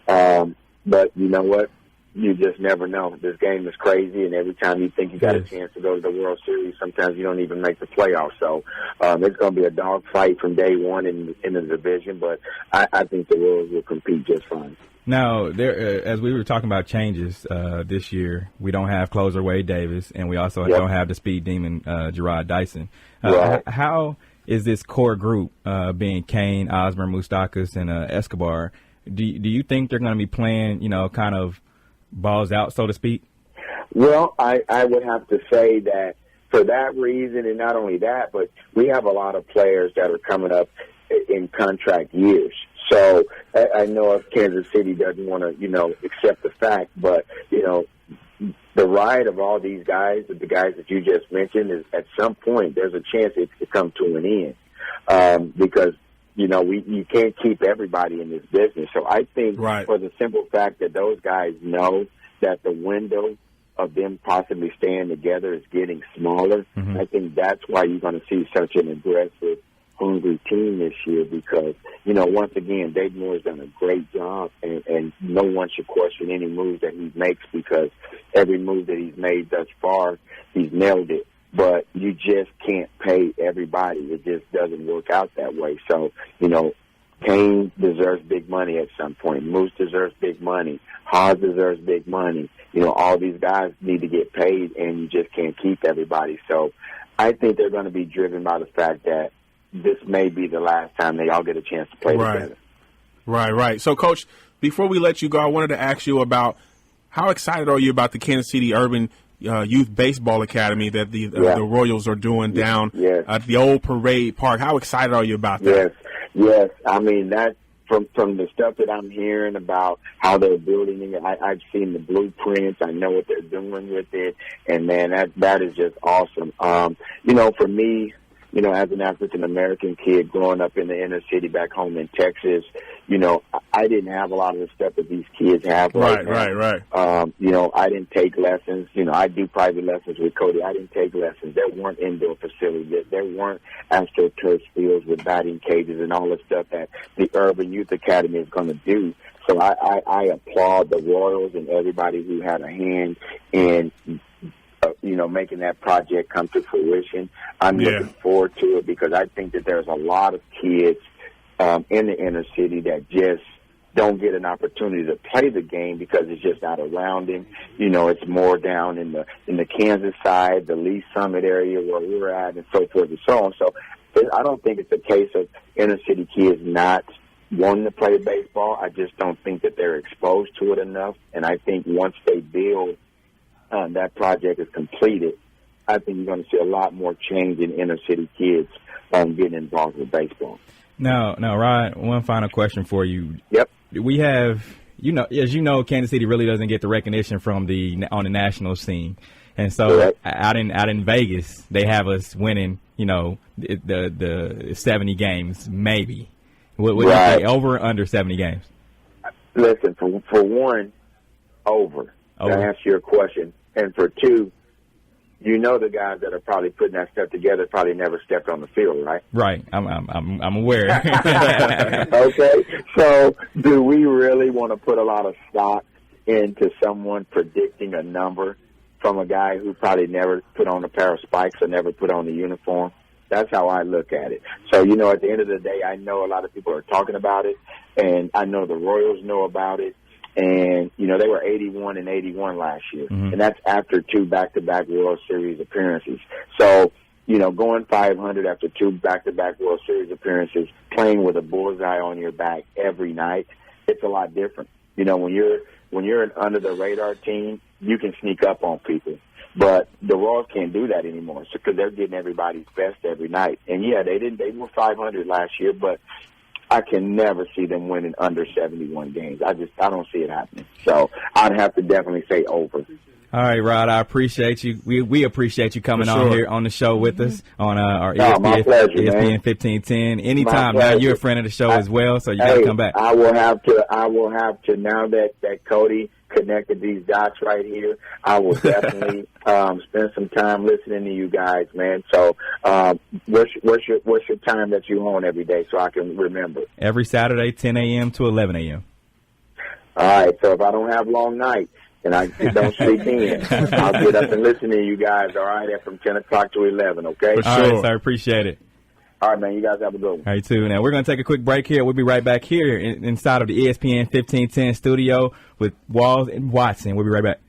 But you know what? You just never know. This game is crazy, and every time you think you got a chance to go to the World Series, sometimes you don't even make the playoffs. So it's going to be a dog fight from day one in the division, but I think the Royals will compete just fine. Now, as we were talking about changes this year, we don't have closer Wade Davis, and we also don't have the speed demon Gerard Dyson. How is this core group, being Kane, Osmer, Moustakas, and Escobar, do you think they're going to be playing, kind of balls out, so to speak? Well, I would have to say that for that reason, and not only that, but we have a lot of players that are coming up in contract years. So I know if Kansas City doesn't want to, accept the fact, but, the ride of all these guys, the guys that you just mentioned, is at some point there's a chance it could come to an end because, you can't keep everybody in this business. So I think for the simple fact that those guys know that the window of them possibly staying together is getting smaller, I think that's why you're going to see such an aggressive, hungry team this year because, once again, Dave Moore's done a great job, and no one should question any moves that he makes because every move that he's made thus far, he's nailed it. But you just can't pay everybody. It just doesn't work out that way. So, Kane deserves big money at some point. Moose deserves big money. Haas deserves big money. All these guys need to get paid, and you just can't keep everybody. So I think they're going to be driven by the fact that this may be the last time they all get a chance to play together. Right. So, Coach, before we let you go, I wanted to ask you about how excited are you about the Kansas City Urban Youth Baseball Academy that the Royals are doing down at the old Parade Park. How excited are you about that? Yes. I mean, that from the stuff that I'm hearing about how they're building it, I've seen the blueprints. I know what they're doing with it, and man, that is just awesome. For me, as an African-American kid growing up in the inner city back home in Texas, I didn't have a lot of the stuff that these kids have right now. I didn't take lessons. I do private lessons with Cody. I didn't take lessons. There weren't indoor facilities. There weren't AstroTurf fields with batting cages and all the stuff that the Urban Youth Academy is going to do. So I applaud the Royals and everybody who had a hand in making that project come to fruition. I'm looking forward to it because I think that there's a lot of kids in the inner city that just don't get an opportunity to play the game because it's just not around him. You know, it's more down in the Kansas side, the Lee Summit area where we're at, and so forth and so on. So I don't think it's a case of inner city kids not wanting to play baseball. I just don't think that they're exposed to it enough. And I think once they build, that project is completed, I think you're going to see a lot more change in inner city kids getting involved with baseball. Now, Rod, one final question for you. Yep. We have, as you know, Kansas City really doesn't get the recognition on the national scene. And so out in Vegas, they have us winning, the 70 games, maybe. What do you say, over or under 70 games? Listen, for one, over. To answer your question. And for two, the guys that are probably putting that stuff together probably never stepped on the field, right? Right. I'm aware. Okay. So do we really want to put a lot of stock into someone predicting a number from a guy who probably never put on a pair of spikes or never put on the uniform? That's how I look at it. So, at the end of the day, I know a lot of people are talking about it, and I know the Royals know about it. And, they were 81-81 last year. Mm-hmm. And that's after 2 back-to-back World Series appearances. So, going 500 after 2 back-to-back World Series appearances, playing with a bullseye on your back every night, it's a lot different. When you're an under-the-radar team, you can sneak up on people. But the Royals can't do that anymore because they're getting everybody's best every night. And, yeah, they were 500 last year, but I can never see them winning under 71 games. I don't see it happening. So I'd have to definitely say over. All right, Rod, I appreciate you. We appreciate you coming on here on the show with us on our ESPN 1510. Anytime. Now you're a friend of the show as well, so you got to come back. I will have to now that Cody connected these dots right here, I will definitely spend some time listening to you guys, man. So what's your time that you on every day so I can remember? Every Saturday, 10 a.m. to 11 a.m. All right, so if I don't have long nights and I don't sleep in, I'll get up and listen to you guys, all right, from 10 o'clock to 11, okay? For sure. All right, sir, appreciate it. All right, man, you guys have a good one. All right, too. Now, we're going to take a quick break here. We'll be right back here inside of the ESPN 1510 studio with Walls and Watson. We'll be right back.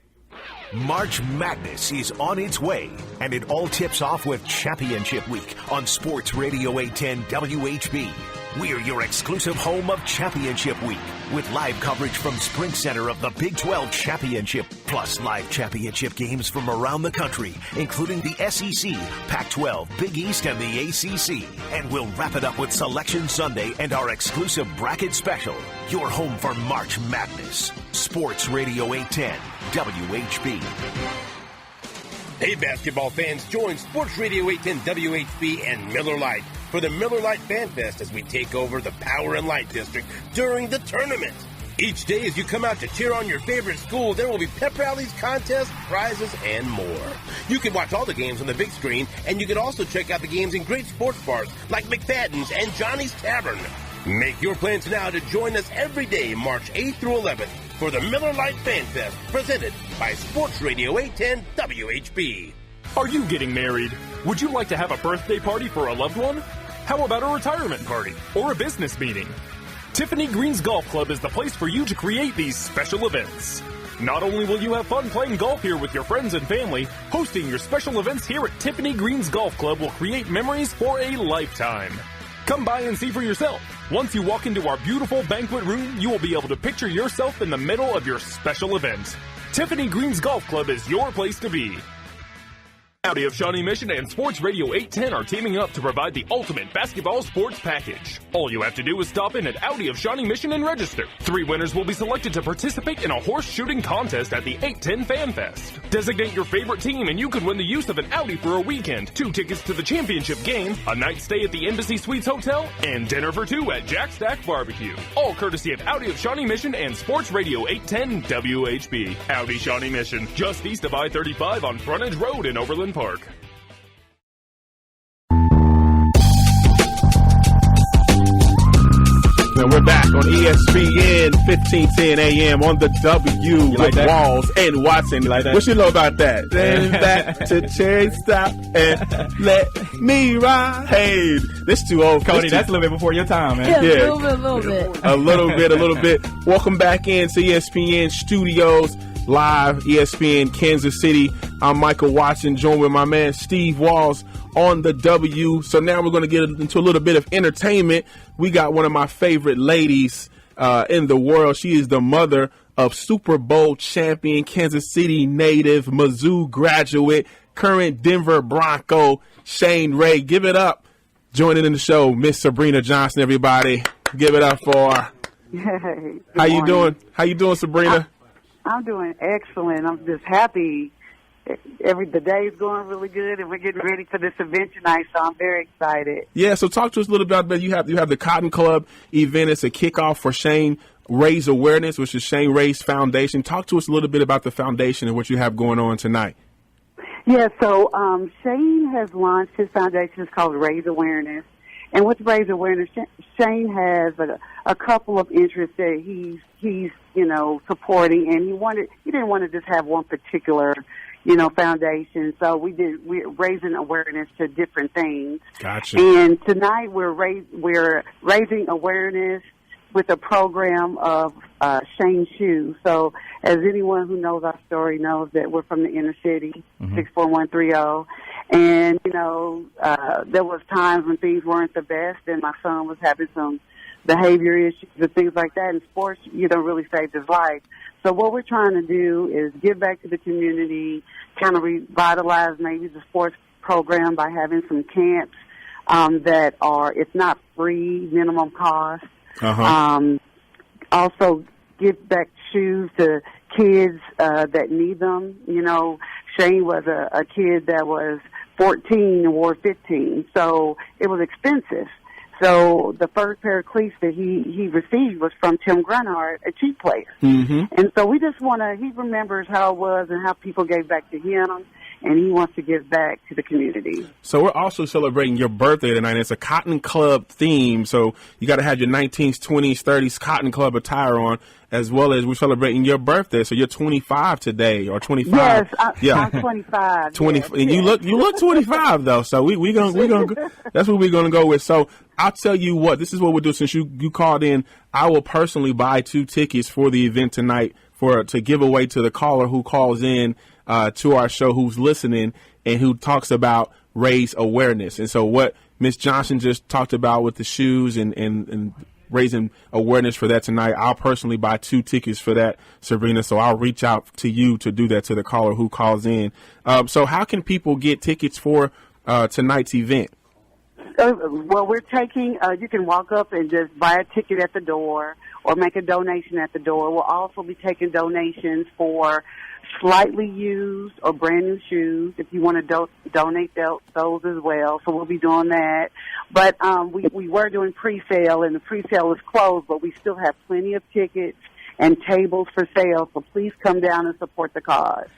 March Madness is on its way, and it all tips off with Championship Week on Sports Radio 810 WHB. We're your exclusive home of Championship Week with live coverage from Sprint Center of the Big 12 Championship, plus live championship games from around the country, including the SEC, Pac-12, Big East, and the ACC. And we'll wrap it up with Selection Sunday and our exclusive bracket special. Your home for March Madness. Sports Radio 810 WHB. Hey, basketball fans, join Sports Radio 810 WHB and Miller Lite for the Miller Lite Fan Fest as we take over the Power and Light District during the tournament. Each day as you come out to cheer on your favorite school, there will be pep rallies, contests, prizes, and more. You can watch all the games on the big screen, and you can also check out the games in great sports bars like McFadden's and Johnny's Tavern. Make your plans now to join us every day, March 8th through 11th, for the Miller Lite Fan Fest, presented by Sports Radio 810 WHB. Are you getting married? Would you like to have a birthday party for a loved one? How about a retirement party or a business meeting? Tiffany Green's Golf Club is the place for you to create these special events. Not only will you have fun playing golf here with your friends and family, hosting your special events here at Tiffany Green's Golf Club will create memories for a lifetime. Come by and see for yourself. Once you walk into our beautiful banquet room, you will be able to picture yourself in the middle of your special event. Tiffany Green's Golf Club is your place to be. Audi of Shawnee Mission and Sports Radio 810 are teaming up to provide the ultimate basketball sports package. All you have to do is stop in at Audi of Shawnee Mission and register. 3 winners will be selected to participate in a horse shooting contest at the 810 Fan Fest. Designate your favorite team and you could win the use of an Audi for a weekend, 2 tickets to the championship game, a night stay at the Embassy Suites Hotel, and dinner for 2 at Jack Stack Barbecue. All courtesy of Audi of Shawnee Mission and Sports Radio 810 WHB. Audi Shawnee Mission, just east of I-35 on Frontage Road in Overland Park. And we're back on ESPN 1510 AM on the W with Walls and Watson. You like that? What you know about that? Then back to Cherry Stop and let me ride. Hey, this too old. Cody, that's a little bit before your time, man. Yeah, a little bit. A little bit. Welcome back into ESPN Studios. Live, ESPN Kansas City. I'm Michael Watson, joined with my man Steve Walls on the W. So now we're going to get into a little bit of entertainment. We got one of my favorite ladies in the world. She is the mother of Super Bowl champion, Kansas City native, Mizzou graduate, current Denver Bronco, Shane Ray. Give it up. Joining in the show, Miss Sabrina Johnson, everybody. Give it up for her. Hey, How you doing? How you doing, Sabrina? I'm doing excellent. I'm just happy. The day is going really good, and we're getting ready for this event tonight, so I'm very excited. Yeah, so talk to us a little bit about you have the Cotton Club event. It's a kickoff for Shane Ray's Awareness, which is Shane Ray's Foundation. Talk to us a little bit about the foundation and what you have going on tonight. Yeah, so Shane has launched his foundation. It's called Raise Awareness. And with Raise Awareness, Shane has a couple of interests that he's supporting, and he didn't want to just have one particular, foundation. So we're raising awareness to different things. Gotcha. And tonight we're raising awareness with a program of Shane Shoes. So as anyone who knows our story knows that we're from the inner city, 64130. And, there was times when things weren't the best, and my son was having some behavior issues and things like that. And sports, really saved his life. So what we're trying to do is give back to the community, kind of revitalize maybe the sports program by having some camps that are, it's not free, minimum cost. Also give back shoes to kids that need them. Shane was a kid that was 14 and wore 15, so it was expensive. So the first pair of cleats that he received was from Tim Grunhard, a Chief player. And so we just he remembers how it was and how people gave back to him, and he wants to give back to the community. So we're also celebrating your birthday tonight. It's a Cotton Club theme, so you got to have your 19s, 20s, 30s Cotton Club attire on, as well as we're celebrating your birthday. So you're 25 today, or 25. Yes, I'm 25. 20, yes, and you look 25 though. So we gonna that's what we're gonna go with. So I'll tell you what. This is what we'll do. Since you called in, I will personally buy 2 tickets for the event tonight to give away to the caller who calls in to our show, who's listening and who talks about raise awareness. And so what Miss Johnson just talked about with the shoes and raising awareness for that tonight, I'll personally buy 2 tickets for that, Sabrina. So I'll reach out to you to do that to the caller who calls in. So how can people get tickets for tonight's event? Well, we're taking, you can walk up and just buy a ticket at the door or make a donation at the door. We'll also be taking donations for slightly used or brand new shoes if you want to donate those as well. So we'll be doing that. But we were doing pre-sale, and the pre-sale is closed, but we still have plenty of tickets and tables for sale. So please come down and support the cause.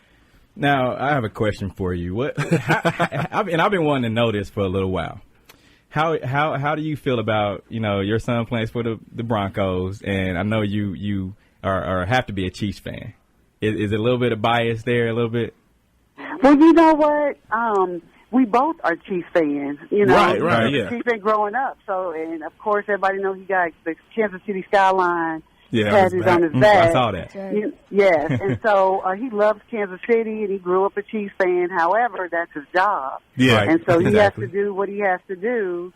Now, I have a question for you. I've been wanting to know this for a little while. How do you feel about, your son plays for the Broncos, and I know you are have to be a Chiefs fan. Is it a little bit of bias there, a little bit? Well, you know what? We both are Chiefs fans. Right, yeah. Chiefs fan growing up. So, and of course, everybody knows he got the Kansas City skyline tattoos on his back. I saw that. Yes, and so he loves Kansas City, and he grew up a Chiefs fan. However, that's his job. Yeah, and so he has to do what he has to do,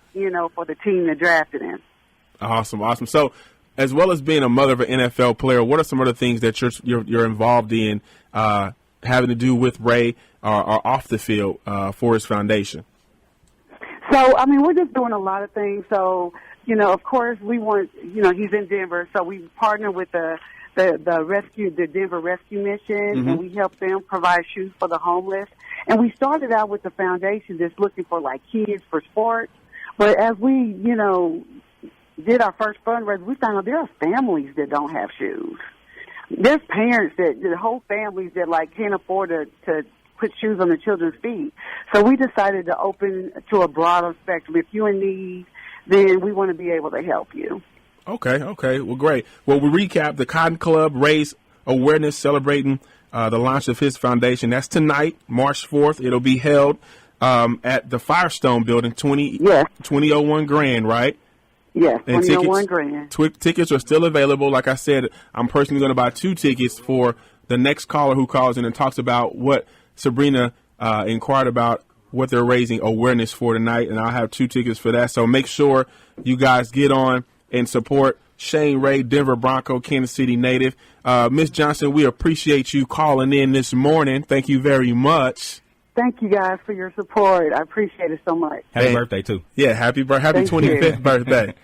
for the team that drafted him. Awesome. So, as well as being a mother of an NFL player, what are some other things that you're involved in having to do with Ray or off the field for his foundation? So, we're just doing a lot of things. So, of course, we want, he's in Denver, so we partner with the Denver Rescue Mission, and we help them provide shoes for the homeless. And we started out with the foundation just looking for, kids for sports. But as we, did our first fundraiser, we found out there are families that don't have shoes. There's parents the whole families that can't afford to put shoes on their children's feet. So we decided to open to a broader spectrum. If you're in need, then we want to be able to help you. Okay. Well, great. Well, we recap. The Cotton Club raised awareness celebrating the launch of his foundation. That's tonight, March 4th. It'll be held at the Firestone Building, 2001 Grand, right? Yes, and 2001 Grand. Tickets are still available. Like I said, I'm personally going to buy 2 tickets for the next caller who calls in and talks about what Sabrina inquired about, what they're raising awareness for tonight, and I'll have 2 tickets for that. So make sure you guys get on and support Shane Ray, Denver Bronco, Kansas City native. Ms. Johnson, we appreciate you calling in this morning. Thank you very much. Thank you guys for your support. I appreciate it so much. Happy birthday, too. Yeah, happy 25th birthday.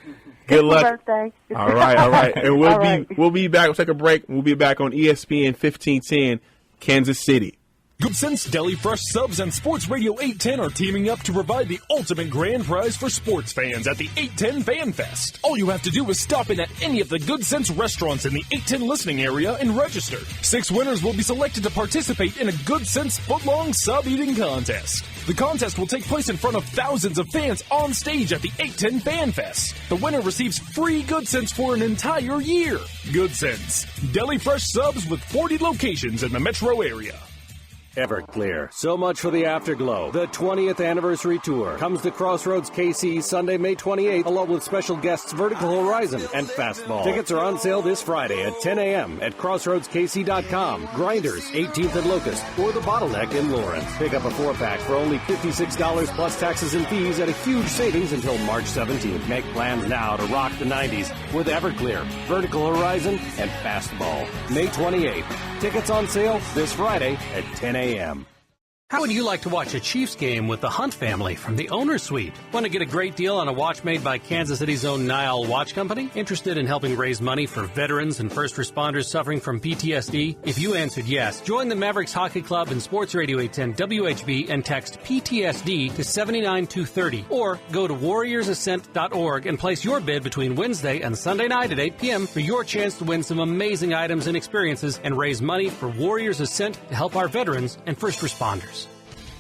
Good luck. Birthday. All right. And we'll be back. We'll take a break. We'll be back on ESPN 1510, Kansas City. Good Sense Deli Fresh Subs and Sports Radio 810 are teaming up to provide the ultimate grand prize for sports fans at the 810 Fan Fest. All you have to do is stop in at any of the Good Sense restaurants in the 810 listening area and register. 6 winners will be selected to participate in a Good Sense footlong sub eating contest. The contest will take place in front of thousands of fans on stage at the 810 Fan Fest. The winner receives free Good Sense for an entire year. Good Sense Deli Fresh Subs with 40 locations in the metro area. Everclear. So much for the Afterglow. The 20th anniversary tour comes to Crossroads KC Sunday, May 28th, along with special guests Vertical Horizon and Fastball. Tickets are on sale this Friday at 10 a.m. at crossroadskc.com, Grinders, 18th and Locust, or the Bottleneck in Lawrence. Pick up a 4-pack for only $56 plus taxes and fees at a huge savings until March 17th. Make plans now to rock the 90s with Everclear, Vertical Horizon, and Fastball. May 28th. Tickets on sale this Friday at 10 a.m. How would you like to watch a Chiefs game with the Hunt family from the Owner's Suite? Want to get a great deal on a watch made by Kansas City's own Nile Watch Company? Interested in helping raise money for veterans and first responders suffering from PTSD? If you answered yes, join the Mavericks Hockey Club and Sports Radio 810 WHB and text PTSD to 79230 or go to warriorsascent.org and place your bid between Wednesday and Sunday night at 8 p.m. for your chance to win some amazing items and experiences and raise money for Warriors Ascent to help our veterans and first responders.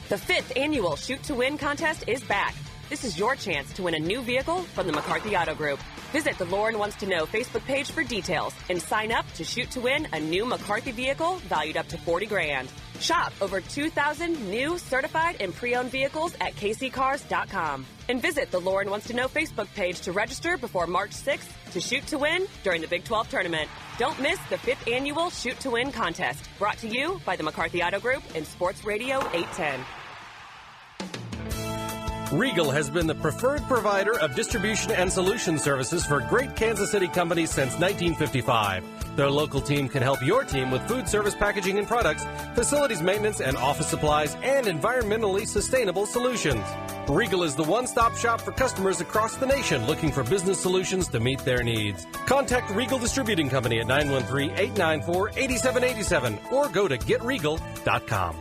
The 5th annual Shoot to Win contest is back. This is your chance to win a new vehicle from the McCarthy Auto Group. Visit the Lauren Wants to Know Facebook page for details and sign up to shoot to win a new McCarthy vehicle valued up to $40,000. Shop over 2,000 new, certified, and pre-owned vehicles at kccars.com. And visit the Lauren Wants to Know Facebook page to register before March 6th to shoot to win during the Big 12 tournament. Don't miss the 5th annual Shoot to Win contest, brought to you by the McCarthy Auto Group and Sports Radio 810. Regal has been the preferred provider of distribution and solution services for great Kansas City companies since 1955. Their local team can help your team with food service packaging and products, facilities maintenance and office supplies, and environmentally sustainable solutions. Regal is the one-stop shop for customers across the nation looking for business solutions to meet their needs. Contact Regal Distributing Company at 913-894-8787 or go to getregal.com.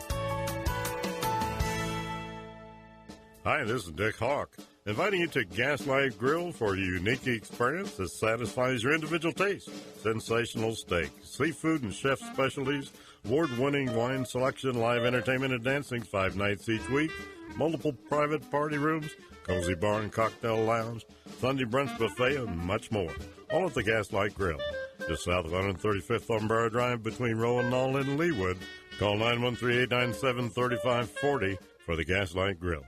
Hi, this is Dick Hawk, inviting you to Gaslight Grill for a unique experience that satisfies your individual taste. Sensational steak, seafood and chef specialties, award-winning wine selection, live entertainment and dancing 5 nights each week, multiple private party rooms, cozy bar and cocktail lounge, Sunday brunch buffet, and much more. All at the Gaslight Grill, just south of 135th on Barrow Drive between Rowan, Nolan, and Leawood. Call 913-897-3540 for the Gaslight Grill.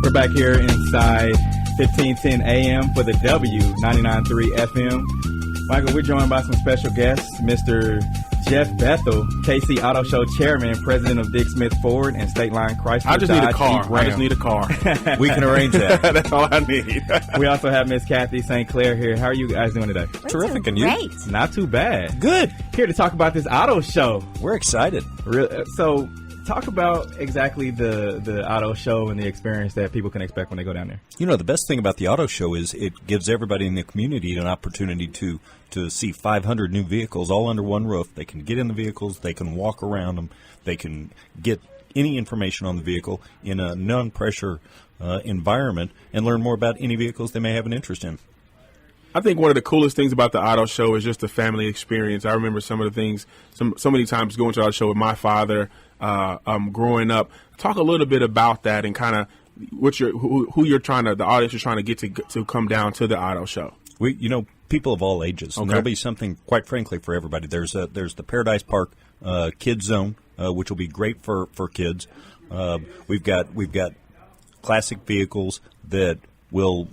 We're back here inside 1510 AM for the W 99.3 FM. Michael, we're joined by some special guests, Mr. Jeff Bethel, KC Auto Show Chairman, President of Dick Smith Ford and State Line Chrysler. I just need a car. We can arrange that. That's all I need. We also have Miss Kathy St. Clair here. How are you guys doing today? Terrific, and you? Great. Not too bad. Good. Here to talk about this auto show. We're excited. So, talk about exactly the auto show and the experience that people can expect when they go down there. You know, the best thing about the auto show is it gives everybody in the community an opportunity to see 500 new vehicles all under one roof. They can get in the vehicles, they can walk around them, they can get any information on the vehicle in a non-pressure environment and learn more about any vehicles they may have an interest in. I think one of the coolest things about the auto show is just the family experience. I remember some of the things, so many times going to the auto show with my father growing up. Talk a little bit about that and kind of who you're trying to, the audience you're trying to get to come down to the auto show? People of all ages. And there'll be something, quite frankly, for everybody. There's the Paradise Park Kids Zone, which will be great for kids. We've got classic vehicles that will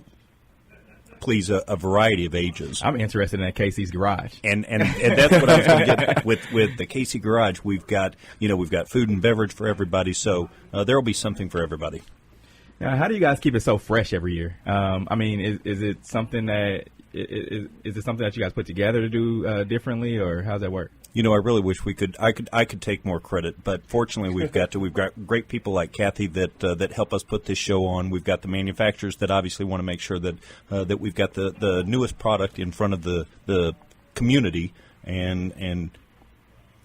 please a variety of ages. I'm interested in that Casey's Garage, and that's what I was going to get with the Casey Garage. We've got food and beverage for everybody, so there will be something for everybody. Now, how do you guys keep it so fresh every year? Is it something that is it something that you guys put together to do differently, or how's that work? I really wish I could take more credit, but fortunately we've got great people like Kathy that help us put this show on. We've got the manufacturers that obviously want to make sure that we've got the newest product in front of the community, and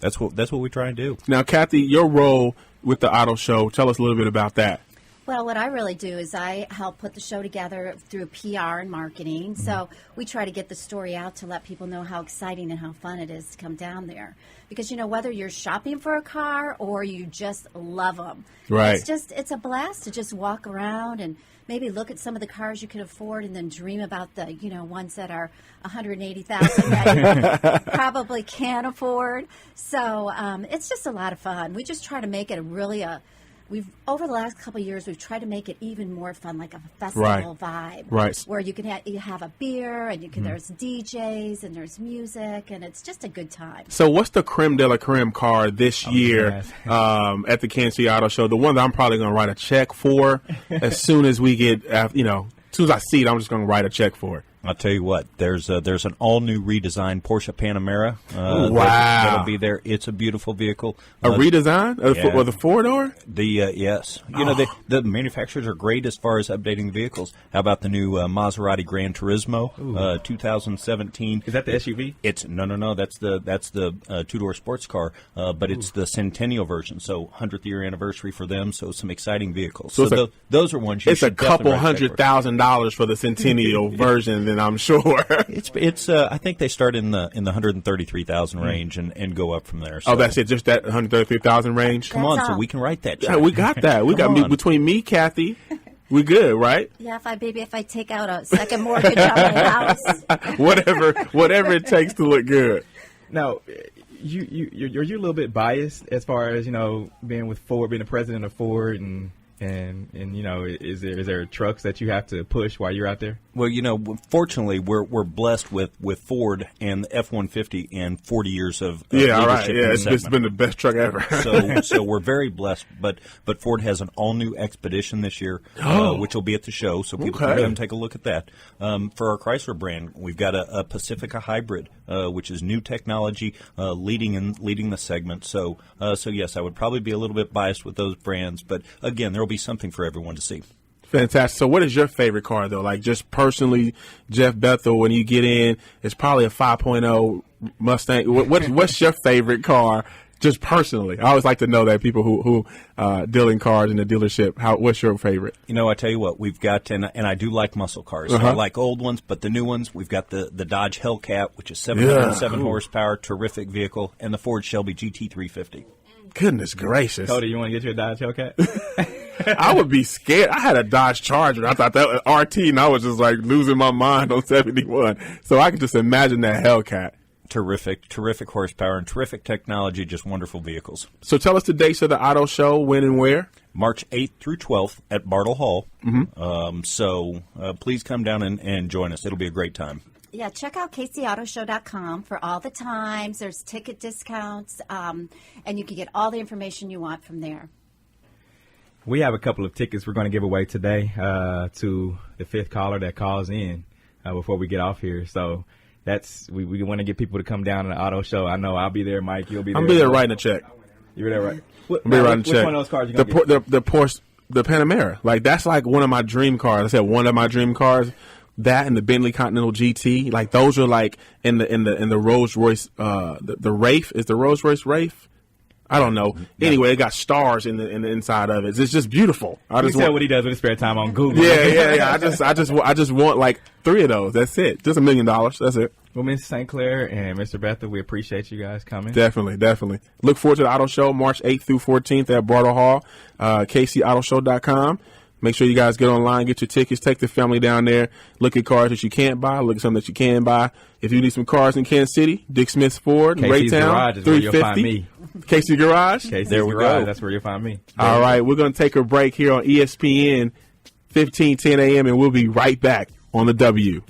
that's what we try and do. Now, Kathy, your role with the auto show, tell us a little bit about that. Well, what I really do is I help put the show together through PR and marketing. Mm-hmm. So we try to get the story out to let people know how exciting and how fun it is to come down there. Because, whether you're shopping for a car or you just love them, right? It's a blast to just walk around and maybe look at some of the cars you can afford and then dream about the, ones that are $180,000 that you probably can't afford. So it's just a lot of fun. We just try to make it over the last couple of years, we've tried to make it even more fun, like a festival vibe, right? Where you can have a beer and there's DJs and there's music and it's just a good time. So, what's the creme de la creme car this year at the Kansas City Auto Show? The one that I'm probably going to write a check for as soon as we get, as soon as I see it, I'm just going to write a check for it. I'll tell you what, there's an all-new redesigned Porsche Panamera. Wow. That'll be there. It's a beautiful vehicle. A redesign? With a four-door? Yes. The manufacturers are great as far as updating the vehicles. How about the new Maserati Gran Turismo 2017? Is that the SUV? No. That's the two-door sports car, but it's the Centennial version, so 100th year anniversary for them, so some exciting vehicles. So those are ones you should definitely It's a couple $100,000 for the Centennial version, then I'm sure. It's I think they start in the 133,000 range and go up from there. So. Oh, that's it, just that 133,000 range? Come on, so we can write that check. Yeah, we got that. We got between me, Kathy, we good, right? Yeah, if I take out a second mortgage on my house. whatever it takes to look good. Now, you're a little bit biased as far as being with Ford, being the president of Ford, and is there trucks that you have to push while you're out there? Well, fortunately, we're blessed with Ford and the F-150 and 40 years of leadership. Yeah, it's been the best truck ever. so we're very blessed. But Ford has an all new Expedition this year, which will be at the show, so people can come take a look at that. For our Chrysler brand, we've got a Pacifica Hybrid, which is new technology, leading the segment. So yes, I would probably be a little bit biased with those brands, but again, there will be something for everyone to see. Fantastic. So what is your favorite car, though? Like, just personally, Jeff Bethel, when you get in, it's probably a 5.0 Mustang. What's your favorite car, just personally? I always like to know that, people who deal in cars in the dealership. What's your favorite? I tell you what, we've got, and I do like muscle cars. I like old ones, but the new ones, we've got the Dodge Hellcat, which is 707 horsepower, terrific vehicle, and the Ford Shelby GT350. Goodness gracious. Cody, you want to get you a Dodge Hellcat? I would be scared. I had a Dodge Charger. I thought that was RT, and I was just like losing my mind on 71. So I could just imagine that Hellcat. Terrific horsepower and terrific technology, just wonderful vehicles. So tell us the dates of the auto show, when and where. March 8th through 12th at Bartle Hall. Mm-hmm. So please come down and join us. It'll be a great time. Yeah, check out KCAutoShow.com for all the times. There's ticket discounts, and you can get all the information you want from there. We have a couple of tickets we're going to give away today to the fifth caller that calls in before we get off here. So we want to get people to come down to the auto show. I know I'll be there, Mike. You'll be there. I'll be there writing a check. You'll be there, right? I'll be writing a check. Which one of those cars you going to get? The Porsche, the Panamera. Like, that's like one of my dream cars. I said one of my dream cars. That and the Bentley Continental GT, like those are like in the Rolls Royce, the Wraith. Is the Rolls Royce Wraith? I don't know. Anyway, it got stars in the inside of it. It's just beautiful. I just want what he does with his spare time on Google. Yeah. I just want like 3 of those. That's it. Just $1 million. That's it. Well, Ms. St. Clair and Mr. Bethel, we appreciate you guys coming. Definitely. Look forward to the auto show March 8th through 14th at Bartle Hall, KCAutoShow.com. Make sure you guys get online, get your tickets, take the family down there, look at cars that you can't buy, look at something that you can buy. If you need some cars in Kansas City, Dick Smith's Ford, Casey's Raytown, Garage is where you'll find me. Casey's Garage? Casey's there we Garage, go. that's where you'll find me. All right, we're going to take a break here on ESPN 1510 a.m., and we'll be right back on the W.